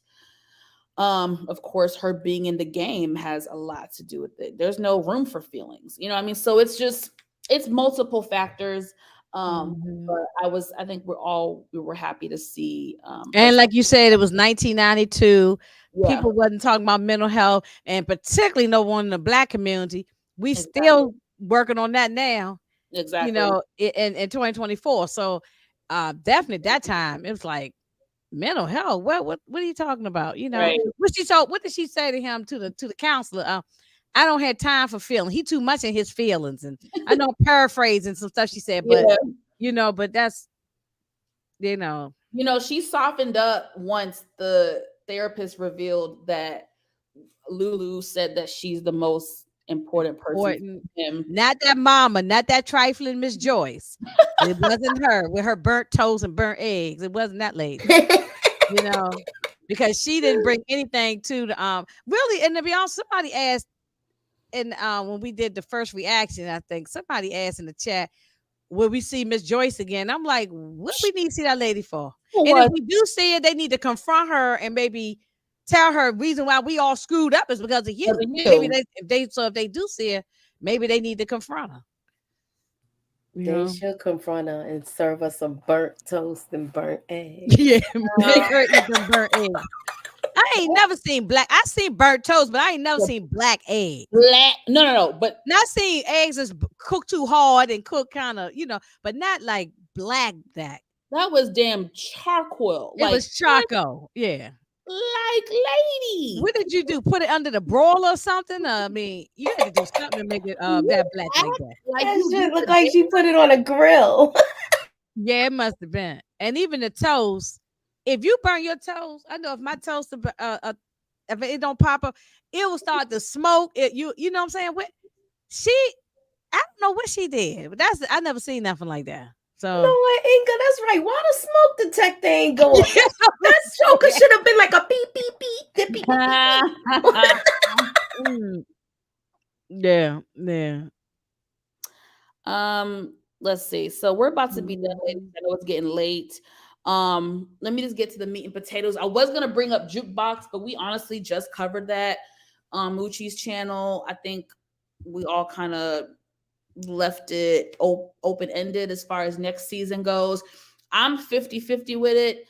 Of course, her being in the game has a lot to do with it. There's no room for feelings, so it's multiple factors. But I think we were happy to see. And like you said, it was 1992. People wasn't talking about mental health, and particularly no one in the Black community. We still working on that now. Exactly. In 2024. So definitely at that time, it was like, mental health. What are you talking about? Right. What did she say to him, to the counselor? I don't have time for feeling. He too much in his feelings, and I know I'm paraphrasing some stuff she said, but but that's you know. She softened up once the therapist revealed that Lulu said that she's the most important person to him. Not that mama, not that trifling Miss Joyce. It wasn't her with her burnt toast and burnt eggs. It wasn't that lady. Because she didn't bring anything to the really. And to be honest, somebody asked, and when we did the first reaction, I think somebody asked in the chat, will we see Miss Joyce again? I'm like, what we need to see that lady for? And if we do see it, they need to confront her and maybe tell her reason why we all screwed up is because of you. Maybe if they do see her, maybe they need to confront her. They should confront her and serve her some burnt toast and burnt eggs. Yeah, make her eat some burnt eggs. I ain't never seen black. I seen burnt toast, but I ain't never seen black eggs. No. But not seen eggs that's cooked too hard and cooked kind of, but not like black. That was damn charcoal. It was charcoal. Yeah. Like, lady, what did you do? Put it under the broiler or something? I mean, you had to do something to make it that black like that. That shit look like she put it on a grill. Yeah, it must have been. And even the toast, if you burn your toast, I know if my toast, if it don't pop up, it will start to smoke. You know what I'm saying? I don't know what she did, but I never seen nothing like that. So no, Inga, that's right. Why the smoke detector ain't going? That joker should have been like a beep beep beep beep beep. Yeah. Let's see. So we're about to be done, ladies. I know it's getting late. Let me just get to the meat and potatoes. I was gonna bring up Jukebox, but we honestly just covered that on Moochie's channel. I think we all kind of left it open-ended as far as next season goes. I'm 50-50 with it.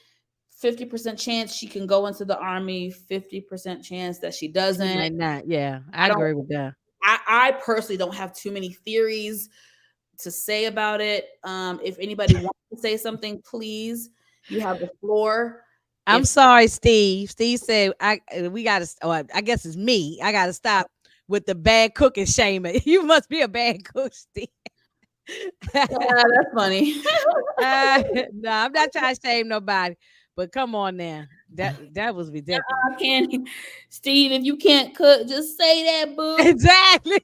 50% chance she can go into the army, 50% chance that she doesn't. She might not. Yeah, I agree with that. I personally don't have too many theories to say about it. If anybody wants to say something, please, you have the floor. I'm sorry, Steve. Steve said I guess it's me. I gotta stop with the bad cooking shaming. You must be a bad cook, Steve. That's funny. No, I'm not trying to shame nobody, but come on now. That was ridiculous. Steve, if you can't cook, just say that, boo. Exactly.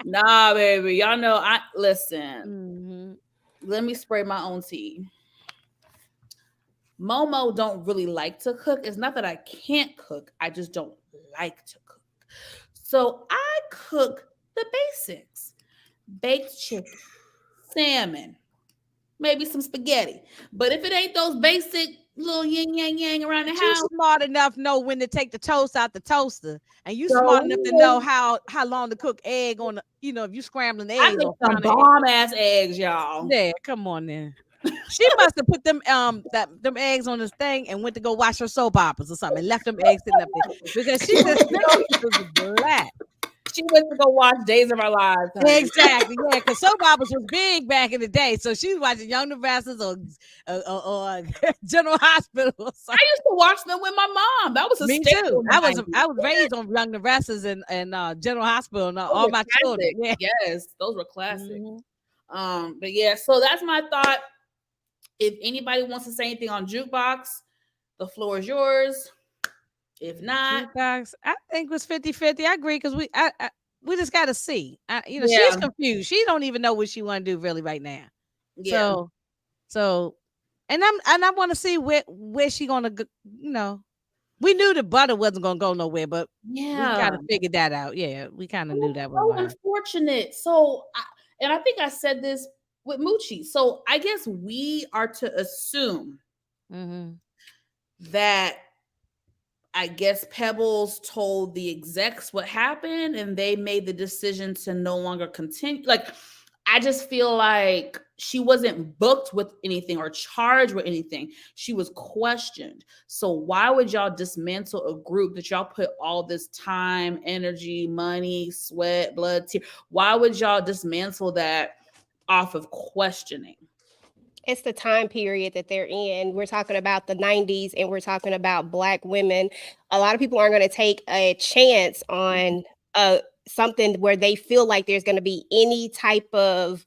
Nah, baby. Y'all know I listen. Let me spray my own tea. Momo don't really like to cook. It's not that I can't cook. I just don't like to cook. So I cook the basics. Baked chicken, salmon, maybe some spaghetti. But if it ain't those basic little yin yang around the house. You smart enough know when to take the toast out the toaster. And you smart enough to know how long to cook egg on the, if you scrambling eggs. I make some bomb ass eggs, y'all. Yeah, come on then. She must have put them eggs on this thing and went to go watch her soap operas or something and left them eggs sitting up there because she just was black. She went to go watch Days of Our Lives. Honey. Exactly, yeah, because soap operas was big back in the day. So she was watching Young Nebraska's or General Hospital. Or I used to watch them with my mom. That was a me too. I was raised on Young Nebraska's and General Hospital and all my children. Yeah. Yes, those were classic. But yeah, so that's my thought. If anybody wants to say anything on Jukebox, the floor is yours. If not, Jukebox, I think it was 50-50. I agree because we just got to see. She's confused. She don't even know what she want to do really right now. Yeah. So, and I want to see where she gonna go. We knew the butter wasn't gonna go nowhere, but we kind of figured that out. Yeah, we kind of knew that was unfortunate. So, I think I said this with Moochie. So I guess we are to assume that I guess Pebbles told the execs what happened and they made the decision to no longer continue. Like, I just feel like she wasn't booked with anything or charged with anything. She was questioned. So why would y'all dismantle a group that y'all put all this time, energy, money, sweat, blood, tears? Why would y'all dismantle that off of questioning? It's the time period that they're in. We're talking about the 90s and we're talking about Black women. A lot of people aren't going to take a chance on a something where they feel like there's going to be any type of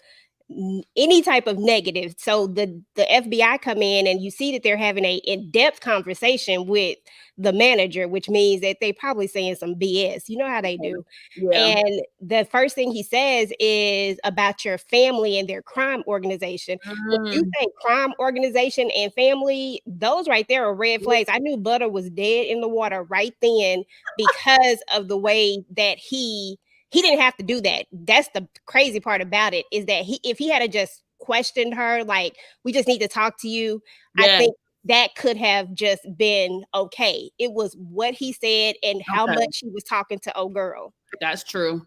negative. So the FBI come in and you see that they're having a in-depth conversation with the manager, which means that they probably saying some BS. You know how they do. Yeah. And the first thing he says is about your family and their crime organization. When you Mm. say crime organization and family, those right there are red flags. I knew Butter was dead in the water right then because of the way that he didn't have to do that. That's the crazy part about it, is that if he had just questioned her, like, we just need to talk to you, I Yeah. think that could have just been okay. It was what he said and how Okay. much he was talking to old girl. That's true.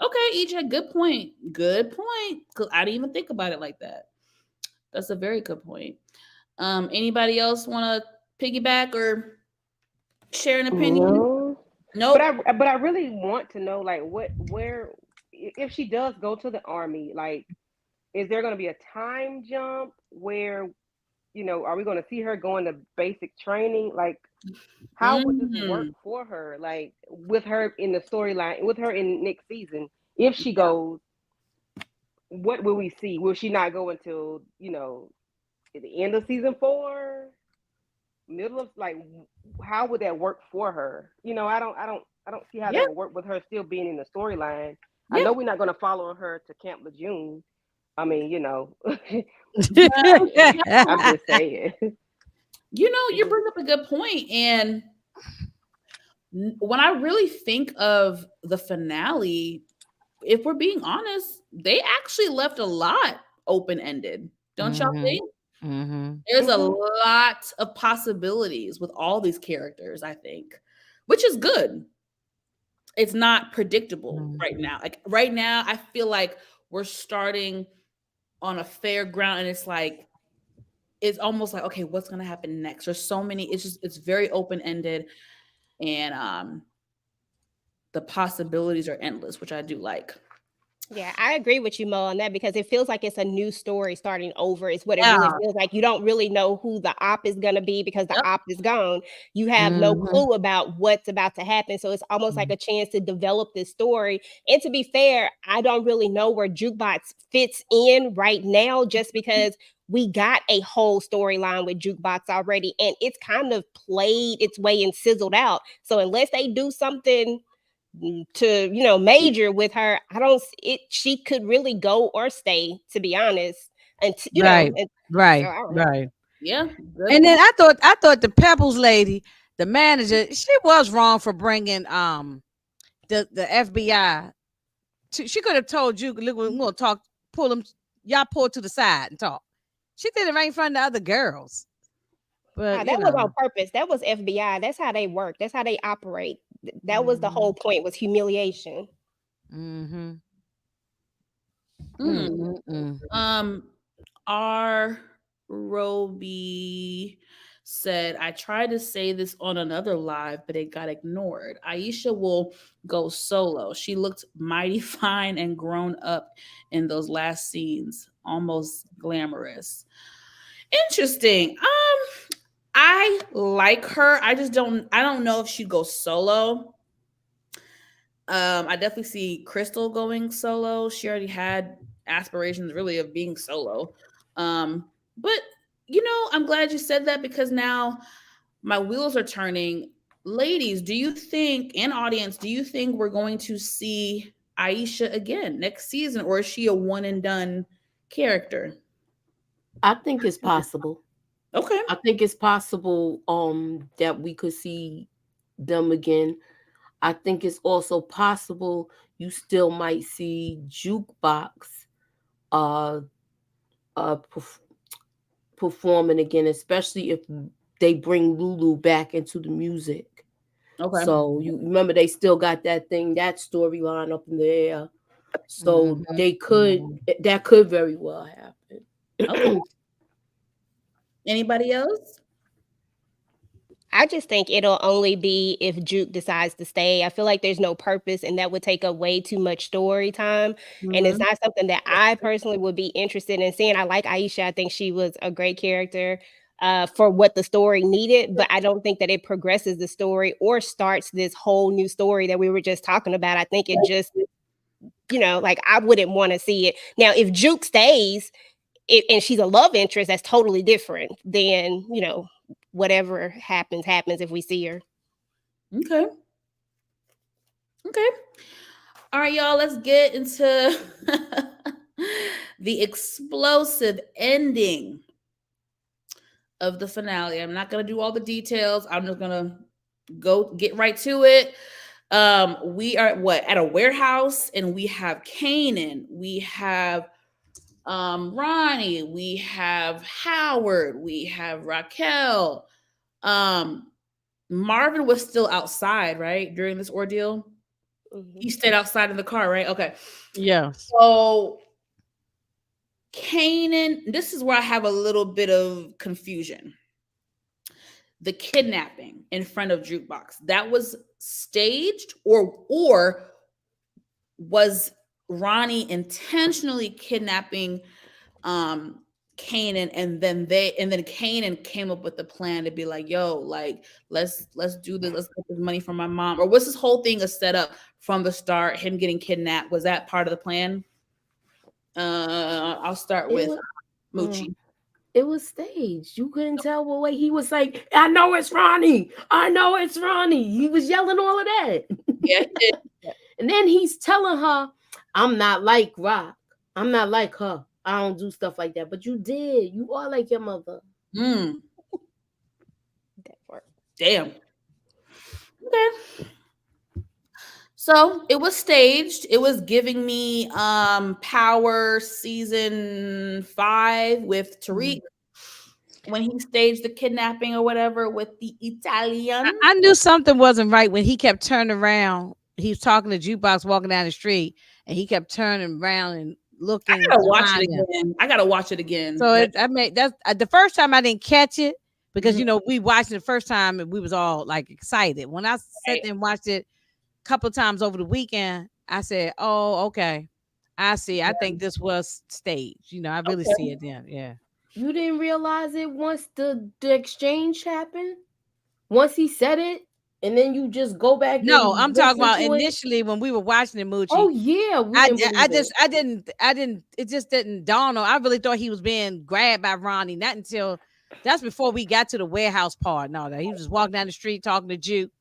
Okay, EJ, good point. Good point. 'Cause I didn't even think about it like that. That's a very good point. Anybody else want to piggyback or share an opinion? No. Nope. But I really want to know, like, where if she does go to the army, like, is there going to be a time jump where, are we going to see her going to basic training? Like, how would this work Mm. for her? Like, with her in the storyline, with her in next season, if she Yeah. goes, what will we see? Will she not go until, at the end of season 4, middle of, like, how would that work for her? I don't see how Yeah. that would work with her still being in the storyline. I Yeah. know we're not going to follow her to Camp Lejeune. I mean, I'm just saying. You bring up a good point, and when I really think of the finale, if we're being honest, they actually left a lot open ended. Don't y'all Mhm. think? Mhm. There's a Mhm. lot of possibilities with all these characters, I think, which is good. It's not predictable right Mhm. now. Like right now, I feel like we're starting on a fair ground, and it's almost like, okay, what's gonna happen next? There's so many. It's very open ended, and the possibilities are endless, which I do like. Yeah, I agree with you, Mo, on that, because it feels like it's a new story starting over. It's what it Yeah. really feels like. You don't really know who the op is going to be because the Yep. op is gone. You have no Mhm. clue about what's about to happen. So it's almost like Mhm. a chance to develop this story. And to be fair, I don't really know where Jukebox fits in right now, just because we got a whole storyline with Jukebox already, and it's kind of played its way and sizzled out. So unless they do something to major with her, I don't it she could really go or stay, to be honest, and Right. so Right. I don't know. Right. Yeah. Good And then point. I thought the Pebbles lady, the manager, she was wrong for bringing the FBI. She could have told you, look, we're gonna talk, pull them, y'all pull to the side and talk. She did it right in front of the other girls. But That was on purpose. That was FBI. That's how they work. That's how they operate. That was the whole Mhm. point, was humiliation. Mhm. Mm. Mm. R. Roby said, I tried to say this on another live, but it got ignored. Aisha will go solo. She looked mighty fine and grown up in those last scenes, almost glamorous. Interesting. I like her. I don't know if she'd go solo. I definitely see Crystal going solo. She already had aspirations really of being solo. But I'm glad you said that, because now my wheels are turning. Ladies, do you think, and audience, do you think we're going to see Aisha again next season, or is she a one and done character? I think it's possible. Okay. I think it's possible that we could see them again. I think it's also possible you still might see Jukebox uh uh perf- performing again, especially if they bring Lulu back into the music. Okay. So you remember they still got that storyline up in the air. So Mhm. they could Mhm. that could very well Okay. happen. Anybody else? I just think it'll only be if Juke decides to stay. I feel like there's no purpose, and that would take up way too much story time. And it's Mhm. not something that I personally would be interested in seeing. I like Aisha. I think she was a great character. for what the story needed, but I don't think that it progresses the story or starts this whole new story that we were just talking about. I think it just, like I wouldn't want to see it. Now, if Juke stays and she's a love interest, that's totally different than, whatever happens if we see her. Okay. All right, y'all, let's get into the explosive ending of the finale. I'm not going to do all the details. I'm just going to go get right to it. We are at a warehouse, and we have Kanan, we have Ronnie, we have Howard, we have Raquel. Marvin was still outside, right, during this ordeal. He stayed outside in the car, right? Okay. Yeah. So Kanan, this is where I have a little bit of confusion. The kidnapping in front of Jukebox, that was staged, or was Ronnie intentionally kidnapping Kanan, and then Kanan came up with the plan to be like, yo, like let's do this, let's get this money from my mom? Or was this whole thing a setup from the start, him getting kidnapped? Was that part of the plan? I'll start with Moochie. It was staged. You couldn't tell what way he was like, I know it's Ronnie. He was yelling all of that. Yeah. And then he's telling her, I'm not like Rock. I'm not like her. I don't do stuff like that. But you did. You are like your mother. That part. Damn. Okay. So it was staged. It was giving me Power season 5 with Tariq when he staged the kidnapping or whatever with the Italian. I knew something wasn't right when he kept turning around. He was talking to Jukebox walking down the street, and he kept turning around and looking. I gotta watch it again. So that's the first time I didn't catch it because we watched it the first time and we was all like excited. When I sat there and watched it a couple of times over the weekend, I said, "Oh, okay, I see. I think this was staged." I really see it then. Yeah. You didn't realize it once the exchange happened? Once he said it? And then you just go back. No, I'm talking about initially when we were watching the Moochie. Oh yeah, I didn't. It just didn't dawn on. I really thought he was being grabbed by Ronnie. Not until that's before we got to the warehouse part. No, that he was just walking down the street talking to Juke,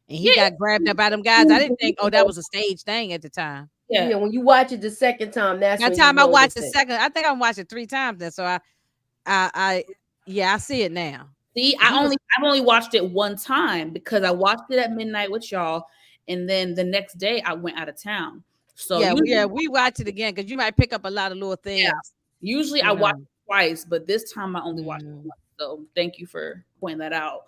and he got grabbed up by them guys. I didn't think, that was a stage thing at the time. Yeah, when you watch it the second time, that's that time I watched the second. I think I watched it 3 times then. So I see it now. See, I've only watched it one time because I watched it at midnight with y'all, and then the next day I went out of town. So we watch it again because you might pick up a lot of little things. Yeah. Usually I watch it twice, but this time I only watched it once. So thank you for pointing that out.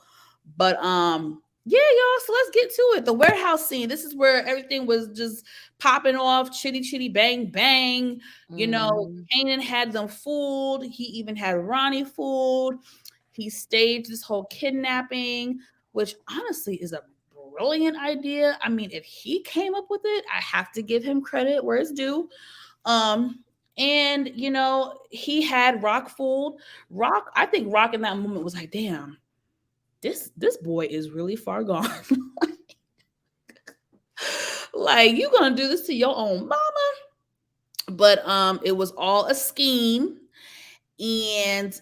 But yeah, y'all. So let's get to it. The warehouse scene. This is where everything was just popping off, chitty chitty bang bang. Kanan had them fooled. He even had Ronnie fooled. He staged this whole kidnapping, which honestly is a brilliant idea. I mean, if he came up with it, I have to give him credit where it's due. And he had Rock fooled. I think Rock in that moment was like, damn, this boy is really far gone. Like, you gonna do this to your own mama? But it was all a scheme. And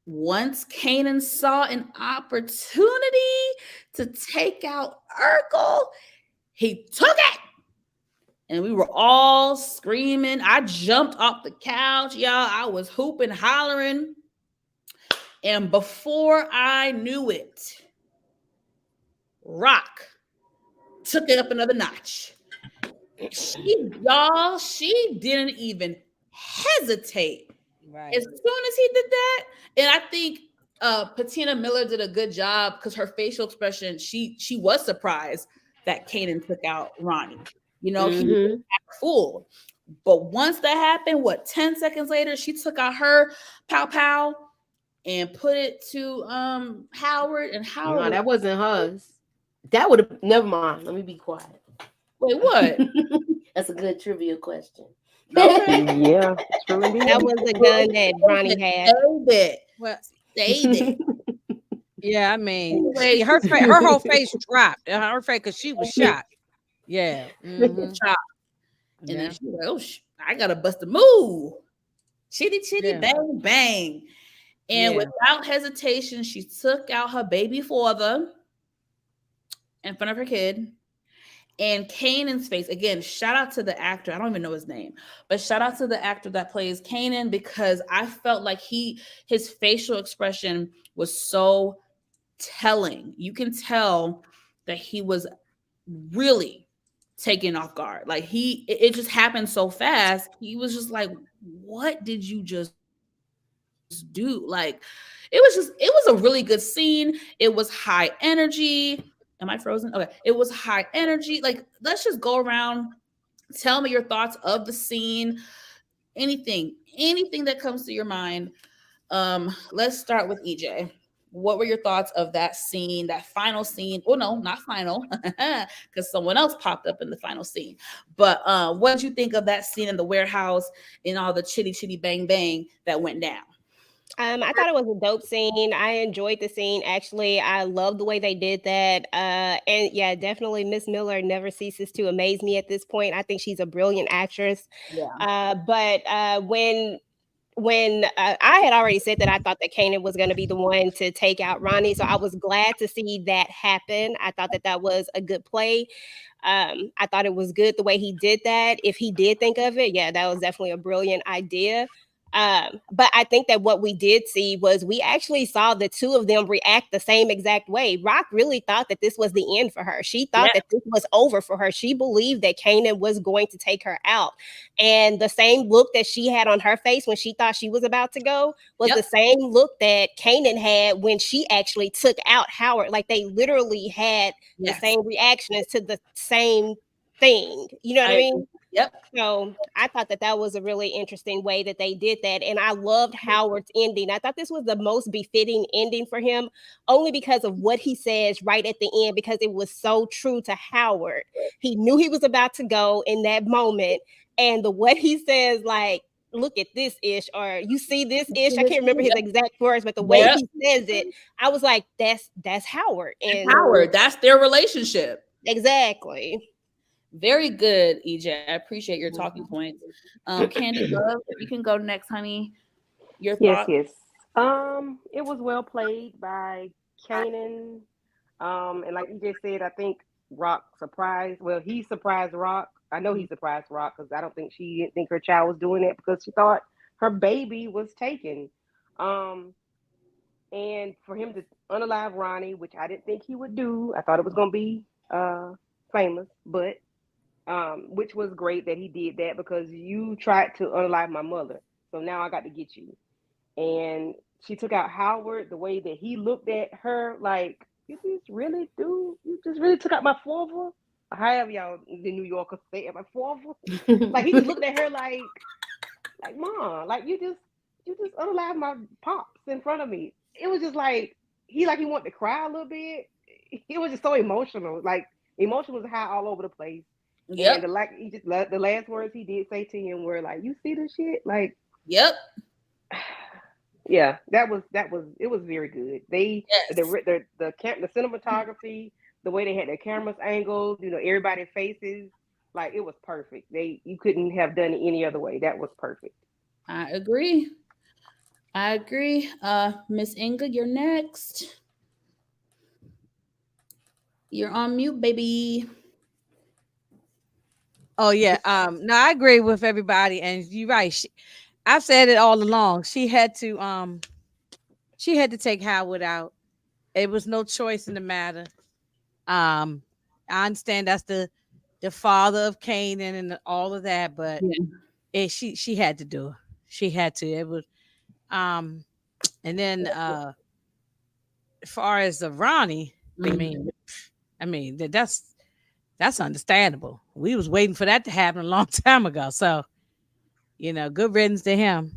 once Kanan saw an opportunity to take out Urkel, he took it. And we were all screaming. I jumped off the couch, y'all. I was hooping, hollering. And before I knew it, Rock took it up another notch. She didn't even hesitate. Right. As soon as he did that, and I think Patina Miller did a good job because her facial expression, she was surprised that Kanan took out Ronnie. He was fooled. But once that happened, 10 seconds later, she took out her pow pow and put it to Howard. And Howard, no, that wasn't hers. That would have, never mind. Let me be quiet. Wait, what? That's a good trivia question. Yeah, that was the gun that Ronnie had. Well, Say that. yeah, I mean, Anyway, her whole face dropped. Her face, because she was shocked. Yeah. Mm-hmm. chop. And then Yeah. she was like, oh, I got to bust a move. Chitty, chitty, Yeah. bang, bang. And Yeah. without hesitation, she took out her baby father in front of her kid. And Kanan's face, again, shout out to the actor. I don't even know his name, but shout out to the actor that plays Kanan, because I felt like his facial expression was so telling. You can tell that he was really taken off guard. Like it just happened so fast. He was just like, what did you just do? Like it was a really good scene. It was high energy. Am I frozen? Okay. It was high energy. Like, let's just go around. Tell me your thoughts of the scene. Anything that comes to your mind. Let's start with EJ. What were your thoughts of that scene, that final scene? Oh no, not final, because someone else popped up in the final scene. But what did you think of that scene in the warehouse and all the chitty chitty bang bang that went down? I thought it was a dope scene. I enjoyed the scene. Actually, I love the way they did that. And yeah, definitely Miss Miller never ceases to amaze me at this point. I think she's a brilliant actress. Yeah. But when I had already said that I thought that Kanan was going to be the one to take out Ronnie, so I was glad to see that happen. I thought that that was a good play. I thought it was good the way he did that. If he did think of it, yeah, that was definitely a brilliant idea. But I think that what we did see was we actually saw the two of them react the same exact way. Rock really thought that this was the end for her. She thought that this was over for her. She believed that Kanan was going to take her out. And the same look that she had on her face when she thought she was about to go was the same look that Kanan had when she actually took out Howard. Like, they literally had the same reactions to the same thing. You know what I mean? Yep. So I thought that that was a really interesting way that they did that. And I loved Howard's ending. I thought this was the most befitting ending for him, only because of what he says right at the end, because it was so true to Howard. He knew he was about to go in that moment. And what he says, like, look at this ish, or you see this ish. I can't remember his exact words, but the way he says it, I was like, that's Howard. And Howard, that's their relationship. Exactly. Very good, EJ. I appreciate your talking points. Candy Love, you can go next, honey. Your thoughts? Yes. It was well played by Kanan. And like you just said, I think Rock surprised. Well, he surprised Rock. I know he surprised Rock, because I don't think she didn't think her child was doing it, because she thought her baby was taken. And for him to unalive Ronnie, which I didn't think he would do, I thought it was gonna be famous, but which was great that he did that, because you tried to unalive my mother, so now I got to get you. And she took out Howard, the way that he looked at her, like, you just really took out my father? However y'all, the New Yorkers say it, my father. Like, he just looked at her like Mom, like, you just unalive my pops in front of me. It was just like he wanted to cry a little bit. It was just so emotional. Like, emotion was high all over the place. And the last words he did say to him were like, "You see this shit?" Like, yeah, that was it was very good. They the cinematography, the way they had their cameras angled, everybody's faces, like, it was perfect. You couldn't have done it any other way. That was perfect. I agree. Miss Inga, you're next. You're on mute, baby. Oh yeah. No, I agree with everybody, and you're right. I've said it all along. She had to take Howard out. It was no choice in the matter. I understand that's the father of Canaan and all of that, but she had to do it. She had to. It was and then as far as the Ronnie, I mean that's understandable. We was waiting for that to happen a long time ago. So, good riddance to him.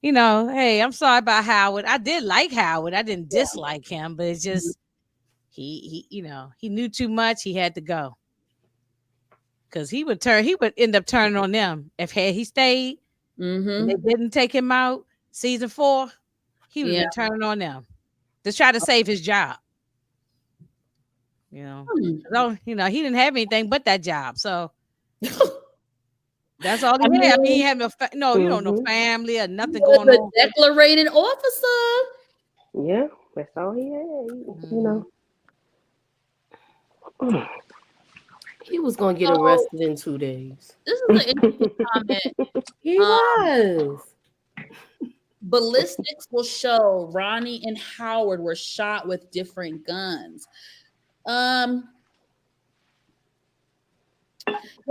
Hey, I'm sorry about Howard. I did like Howard. I didn't dislike him, but it's just he he knew too much. He had to go. Because he would end up turning on them. If he stayed and they didn't take him out season 4, he would have been turning on them to try to save his job. So, he didn't have anything but that job. So that's all he had. I mean, he had no family or nothing going on. A declarated officer. Yeah, that's all he had. He was gonna get arrested in 2 days. This is an interesting comment. He was. Ballistics will show Ronnie and Howard were shot with different guns. Yeah,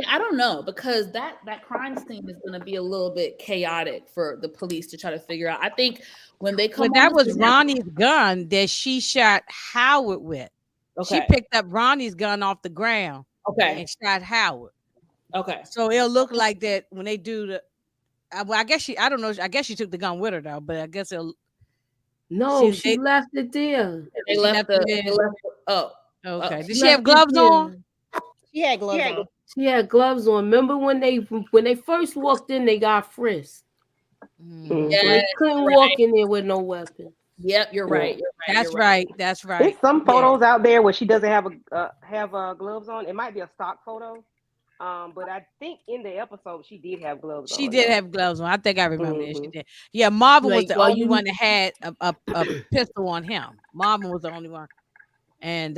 I don't know, because that crime scene is going to be a little bit chaotic for the police to try to figure out. I think when they come, that was Ronnie's gun that she shot Howard with. Okay. She picked up Ronnie's gun off the ground. Okay. And shot Howard. Okay. So it'll look like that when they do the. Well, I guess I don't know. I guess she took the gun with her though, but I guess it'll. No, she left it there. They left it. Oh, okay. Did she have gloves on? She had gloves on. She had gloves on. Remember when they first walked in, they got frisked. Yeah, so they couldn't walk in there with no weapon. Yep, you're right. That's right. That's right. There's some photos out there where she doesn't have gloves on. It might be a stock photo, but I think in the episode she did have gloves on. She did have gloves on. I think I remember that she did. Yeah, Marvin was the only one that had a pistol on him. Marvin was the only one, and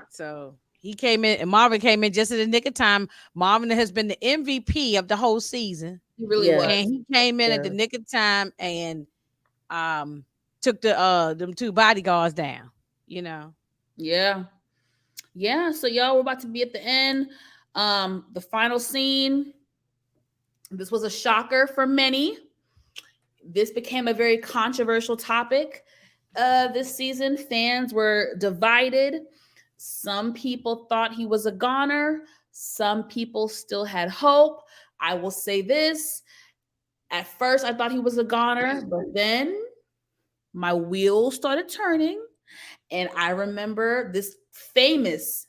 so he came in, and Marvin came in just in the nick of time. Marvin has been the MVP of the whole season. He really was, and he came in at the nick of time and took them two bodyguards down. Yeah. So y'all, we're about to be at the end. The final scene. This was a shocker for many. This became a very controversial topic this season. Fans were divided. Some people thought he was a goner. Some people still had hope. I will say this. At first, I thought he was a goner, but then my wheels started turning. And I remember this infamous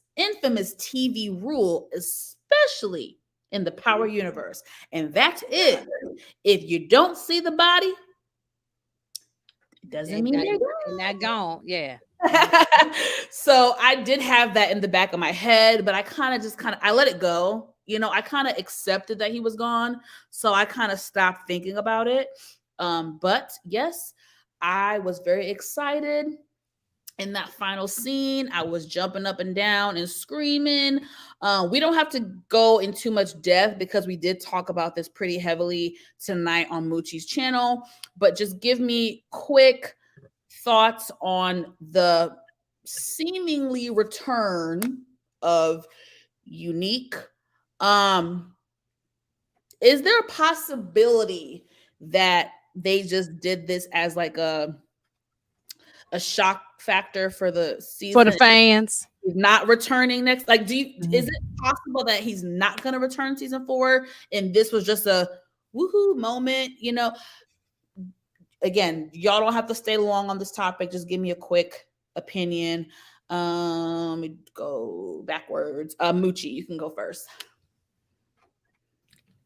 TV rule, especially in the Power universe. And that is, if you don't see the body, it doesn't mean they're not gone. Yeah. So I did have that in the back of my head, but I I let it go. I kind of accepted that he was gone. So I kind of stopped thinking about it. But yes, I was very excited. In that final scene, I was jumping up and down and screaming. We don't have to go in too much depth because we did talk about this pretty heavily tonight on Moochie's channel, but just give me quick thoughts on the seemingly return of Unique. Is there a possibility that they just did this as like a shock factor for the season, for the fans? He's not returning next. Like, is it possible that he's not going to return season 4 and this was just a woohoo moment? Again, y'all don't have to stay long on this topic. Just give me a quick opinion. Let me go backwards. Moochie, you can go first.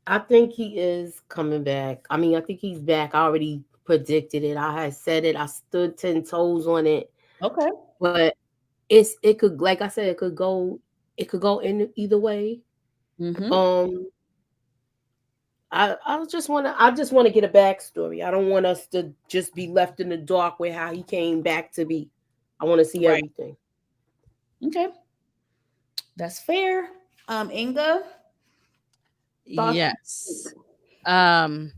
I think he is coming back. I mean, I think he's back. I already predicted it. I had said it. I stood 10 toes on it. Okay. But it could, like I said, it could go in either way. Mm-hmm. I just want to get a backstory. I don't want us to just be left in the dark with how he came back to be. I want to see everything. Okay. That's fair. Inga? Yes. I'm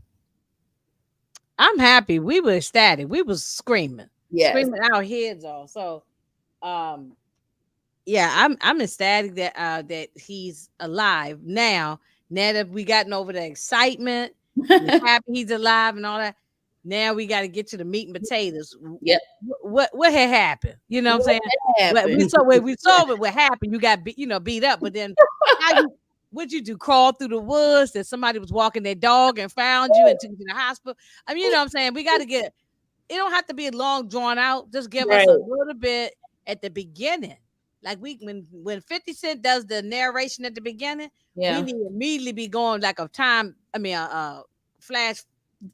happy. We were ecstatic. We was screaming. Yes. Screaming our heads off. So yeah, I'm ecstatic that he's alive now. Now that we gotten over the excitement, we're happy he's alive and all that. Now we got to get to the meat and potatoes. Yep. What had happened? You know what I'm saying? We saw what happened. You got beat up, but then what'd you do? Crawl through the woods? That somebody was walking their dog and found you and took you to the hospital? I mean, you know what I'm saying? We got to get. It don't have to be long drawn out. Just give us a little bit at the beginning. Like when 50 Cent does the narration at the beginning, we need to immediately be going like a flash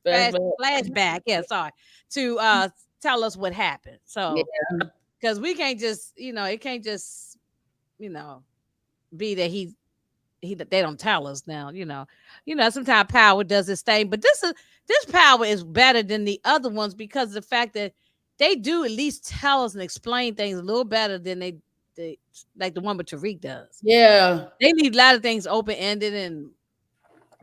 Flashback. flashback. Yeah, sorry. To tell us what happened. Yeah. So because we can't just, it can't just, you know, be that they don't tell us now, sometimes power does its thing, but this power is better than the other ones because of the fact that they do at least tell us and explain things a little better than they like the one with Tariq does. Yeah. They leave a lot of things open ended and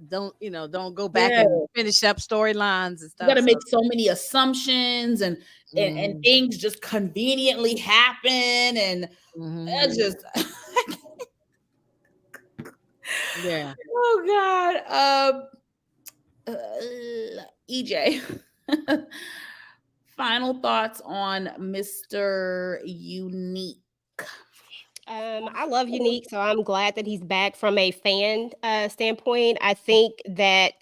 don't go back Yeah. and finish up storylines and You got stuff. to So make so many assumptions and mhm, things just conveniently happen and mhm. that's just Yeah. oh god. EJ. Final thoughts on Mr. Unique. I love Unique, so I'm glad that he's back from a fan standpoint. I think that,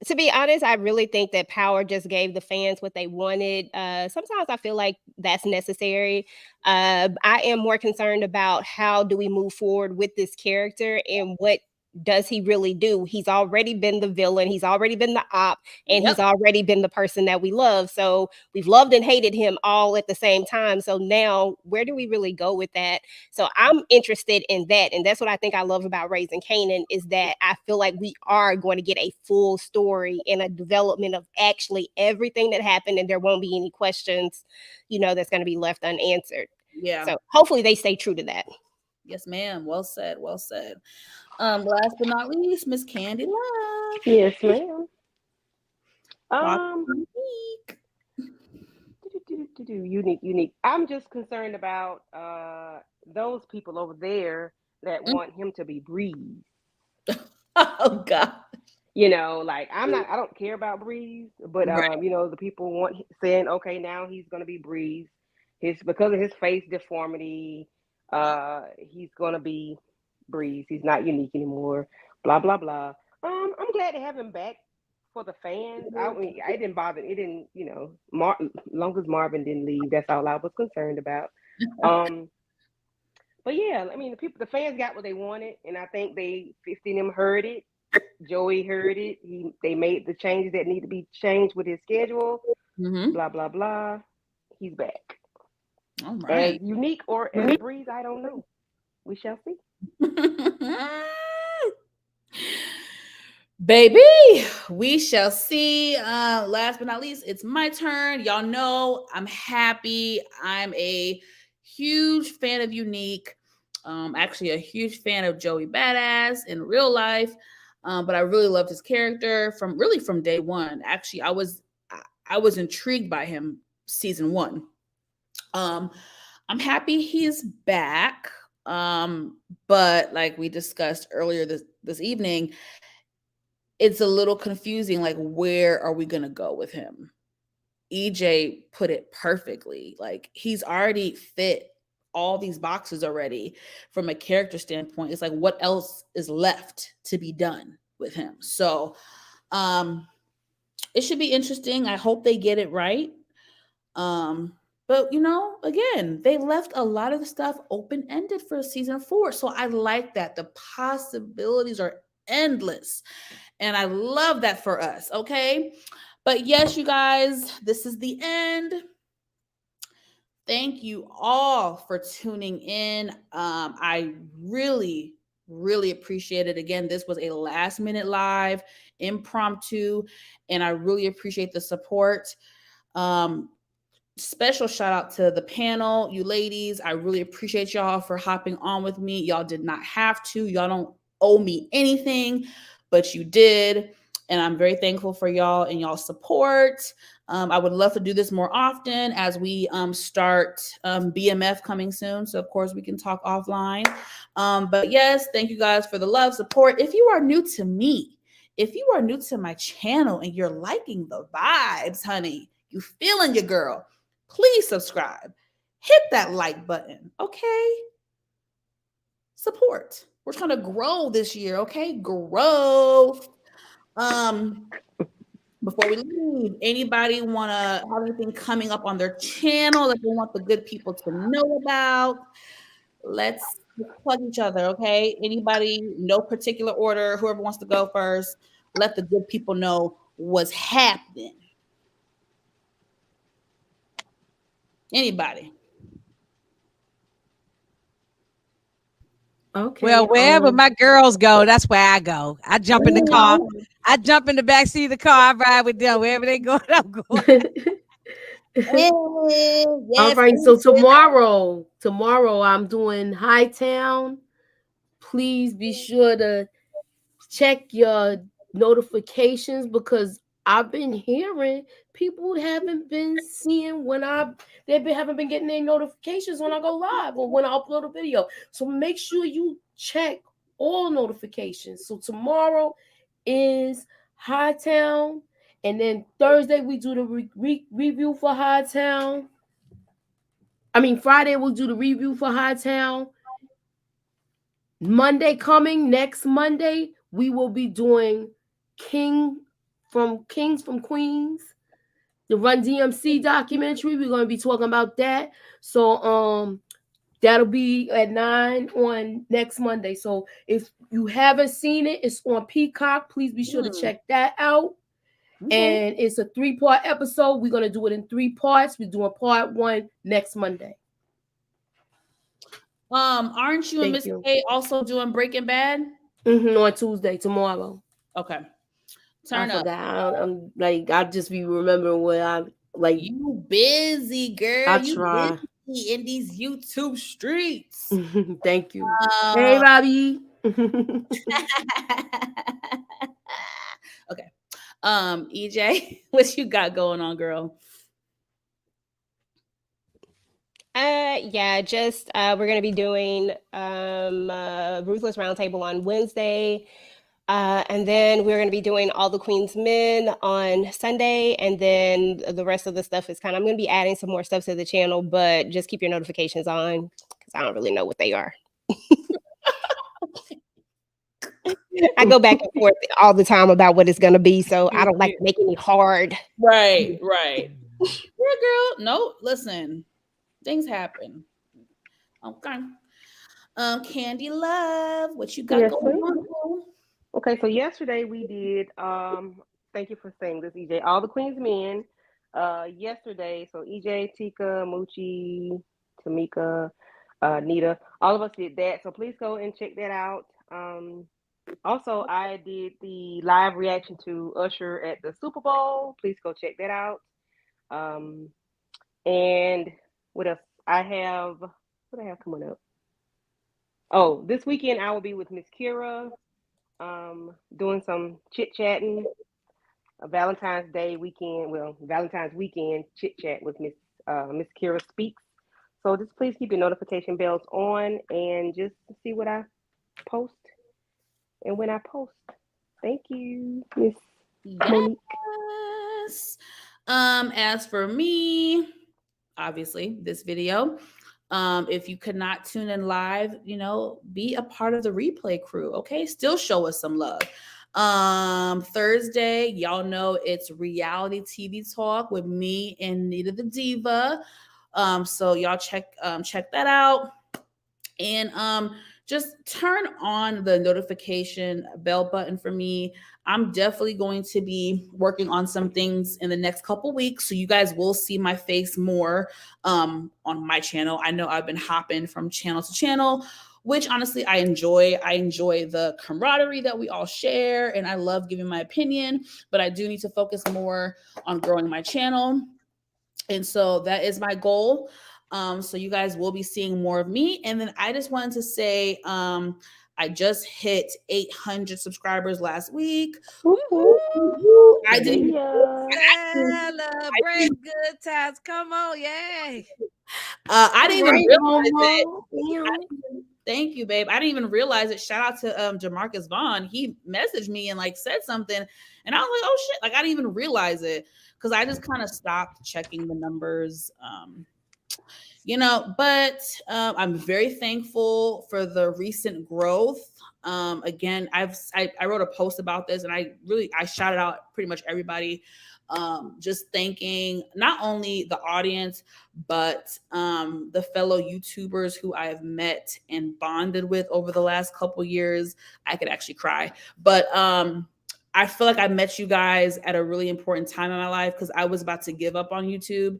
to be honest, I really think that Power just gave the fans what they wanted. Sometimes I feel like that's necessary. I am more concerned about how do we move forward with this character and what does he really do? He's already been the villain, he's already been the op, and Yep. he's already been the person that we love. So we've loved and hated him all at the same time. So now, where do we really go with that? So I'm interested in that. And that's what I think I love about Raising Kanan is that I feel like we are going to get a full story and a development of actually everything that happened. And there won't be any questions, that's going to be left unanswered. Yeah. So hopefully they stay true to that. Yes, ma'am. Well said. Well said. Last but not least, Miss Candy Love. Yes, ma'am. Thoughts Um, on Unique. unique. I'm just concerned about those people over there that Mm. want him to be Breeze. Oh God. Like I don't care about Breeze, but Right. the people saying, okay, now he's gonna be Breeze. Because of his face deformity, he's gonna be Breeze. He's not Unique anymore. Blah blah blah. I'm glad to have him back for the fans. I mean, I didn't bother. It didn't, long as Marvin didn't leave, that's all I was concerned about. Um, but yeah, I mean, the fans got what they wanted, and I think they 50 of them heard it. Joey heard it. They made the changes that need to be changed with his schedule. Mm-hmm. Blah blah blah. He's back. All As right. Unique or as Breeze, I don't know. We shall see. Baby, we shall see. Last but not least, it's my turn. Y'all know I'm happy. I'm a huge fan of Unique. Actually, a huge fan of Joey Badass in real life. But I really loved his character from day one. Actually, I was intrigued by him season one. Um, I'm happy he's back. But like we discussed earlier this evening, it's a little confusing. Like, where are we gonna go with him? EJ put it perfectly. Like, he's already fit all these boxes already from a character standpoint. It's like, what else is left to be done with him? So, it should be interesting. I hope they get it right. But again, they left a lot of the stuff open ended for season 4. So I like that. The possibilities are endless. And I love that for us. Okay. But yes, you guys, this is the end. Thank you all for tuning in. I really, really appreciate it. Again, this was a last minute live impromptu, and I really appreciate the support. Special shout out to the panel, you ladies. I really appreciate y'all for hopping on with me. Y'all did not have to. Y'all don't owe me anything, but you did. And I'm very thankful for y'all and y'all support. I would love to do this more often as we start BMF coming soon. So, of course, we can talk offline. But yes, thank you guys for the love, support. If you are new to me, if you are new to my channel and you're liking the vibes, honey, you feeling your girl, please subscribe. Hit that like button, okay? Support. We're trying to grow this year, okay? Grow. Before we leave, anybody want to have anything coming up on their channel that they want the good people to know about? Let's plug each other, okay? Anybody, no particular order, whoever wants to go first, let the good people know was happening? Anybody? Okay. Well, wherever my girls go, that's where I go. I jump in the car. Ooh. I jump in the back seat of the car. I ride with them wherever they go. I'm going. All Yes, right. So tomorrow I'm doing Hightown. Please be sure to check your notifications because I've been hearing people haven't been seeing haven't been getting their notifications when I go live or when I upload a video. So make sure you check all notifications. So tomorrow is Hightown, and then Thursday we do the review for Hightown. I mean Friday we'll do the review for Hightown. Next Monday, we will be doing Kings from Queens, the Run DMC documentary. We're going to be talking about that. So that'll be at 9 on next Monday. So if you haven't seen it, it's on Peacock. Please be sure to check that out. Okay. And it's a 3-part episode. We're going to do it in 3 parts. We're doing part 1 next Monday. Aren't you and Miss K also doing Breaking Bad? On Tuesday, tomorrow. Okay. I forgot. I'm like, I just be remembering what I like. You busy, girl. I you try. busy in these YouTube streets. Thank you. Hey, Robbie. Okay. EJ, what you got going on, girl? Yeah, just we're gonna be doing Ruthless Roundtable on Wednesday. And then we're going to be doing All the Queen's Men on Sunday. And then the rest of the stuff is I'm going to be adding some more stuff to the channel, but just keep your notifications on because I don't really know what they are. I go back and forth all the time about what it's going to be. So I don't like making it hard. Right. Yeah, girl. No, listen, things happen. Okay. Candy Love, what you got going on? Okay, so yesterday we did thank you for saying this, EJ. All the Queen's Men. Yesterday, so EJ, Tika, Moochie, Tamika, Nita, all of us did that. So please go and check that out. Also, I did the live reaction to Usher at the Super Bowl. Please go check that out. And what else? What I have coming up? Oh, this weekend I will be with Miss Kira, doing some chit-chatting. Valentine's weekend chit-chat with Miss Kira Speaks. So just please keep your notification bells on and just see what I post and when I post. Thank you, Miss Monique. Yes. As for me, obviously this video, if you could not tune in live, be a part of the replay crew. Okay, still show us some love. Thursday, y'all know it's reality TV talk with me and Nita the Diva. So y'all check that out. And just turn on the notification bell button for me. I'm definitely going to be working on some things in the next couple weeks, so you guys will see my face more on my channel. I know I've been hopping from channel to channel, which honestly I enjoy. I enjoy the camaraderie that we all share, and I love giving my opinion, but I do need to focus more on growing my channel. And so that is my goal. So you guys will be seeing more of me. And then I just wanted to say, I just hit 800 subscribers last week. I didn't celebrate good times. Come on, yay! I didn't even realize it. Thank you, babe. I didn't even realize it. Shout out to Jamarcus Vaughn. He messaged me and said something, and I was like, "Oh shit!" I didn't even realize it because I just kind of stopped checking the numbers. But I'm very thankful for the recent growth. Again, I wrote a post about this, and I shouted out pretty much everybody. Just thanking not only the audience, but the fellow YouTubers who I have met and bonded with over the last couple years. I could actually cry, but I feel like I met you guys at a really important time in my life because I was about to give up on YouTube.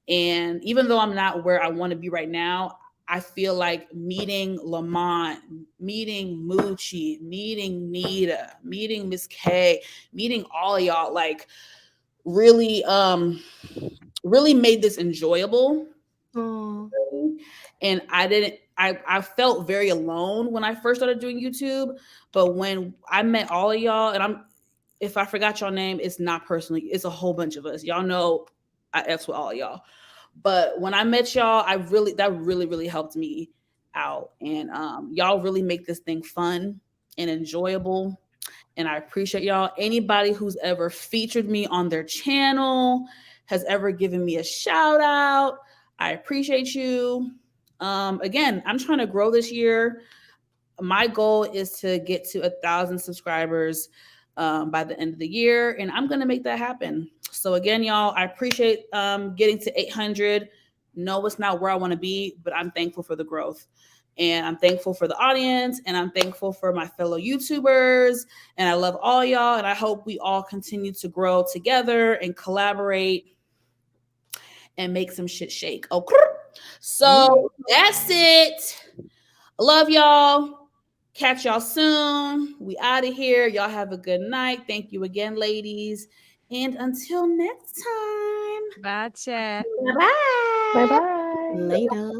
And even though I'm not where I want to be right now, I feel like meeting Lamont, meeting Moochie, meeting Nita, meeting Miss K, meeting all of y'all, like really, really made this enjoyable. Oh. And I felt very alone when I first started doing YouTube. But when I met all of y'all, and if I forgot your name, it's not personally, it's a whole bunch of us. Y'all know I F's with all of y'all. But when I met y'all, that really helped me out. And y'all really make this thing fun and enjoyable. And I appreciate y'all. Anybody who's ever featured me on their channel, has ever given me a shout out, I appreciate you. Again, I'm trying to grow this year. My goal is to get to 1,000 subscribers by the end of the year, and I'm gonna make that happen. So again, y'all, I appreciate getting to 800. No, it's not where I want to be, but I'm thankful for the growth. And I'm thankful for the audience, and I'm thankful for my fellow YouTubers, and I love all y'all, and I hope we all continue to grow together and collaborate and make some shit shake. Okay. So that's it. I love y'all. Catch y'all soon. We out of here. Y'all have a good night. Thank you again, ladies. And until next time. Bye, chat. Bye. Bye bye. Later.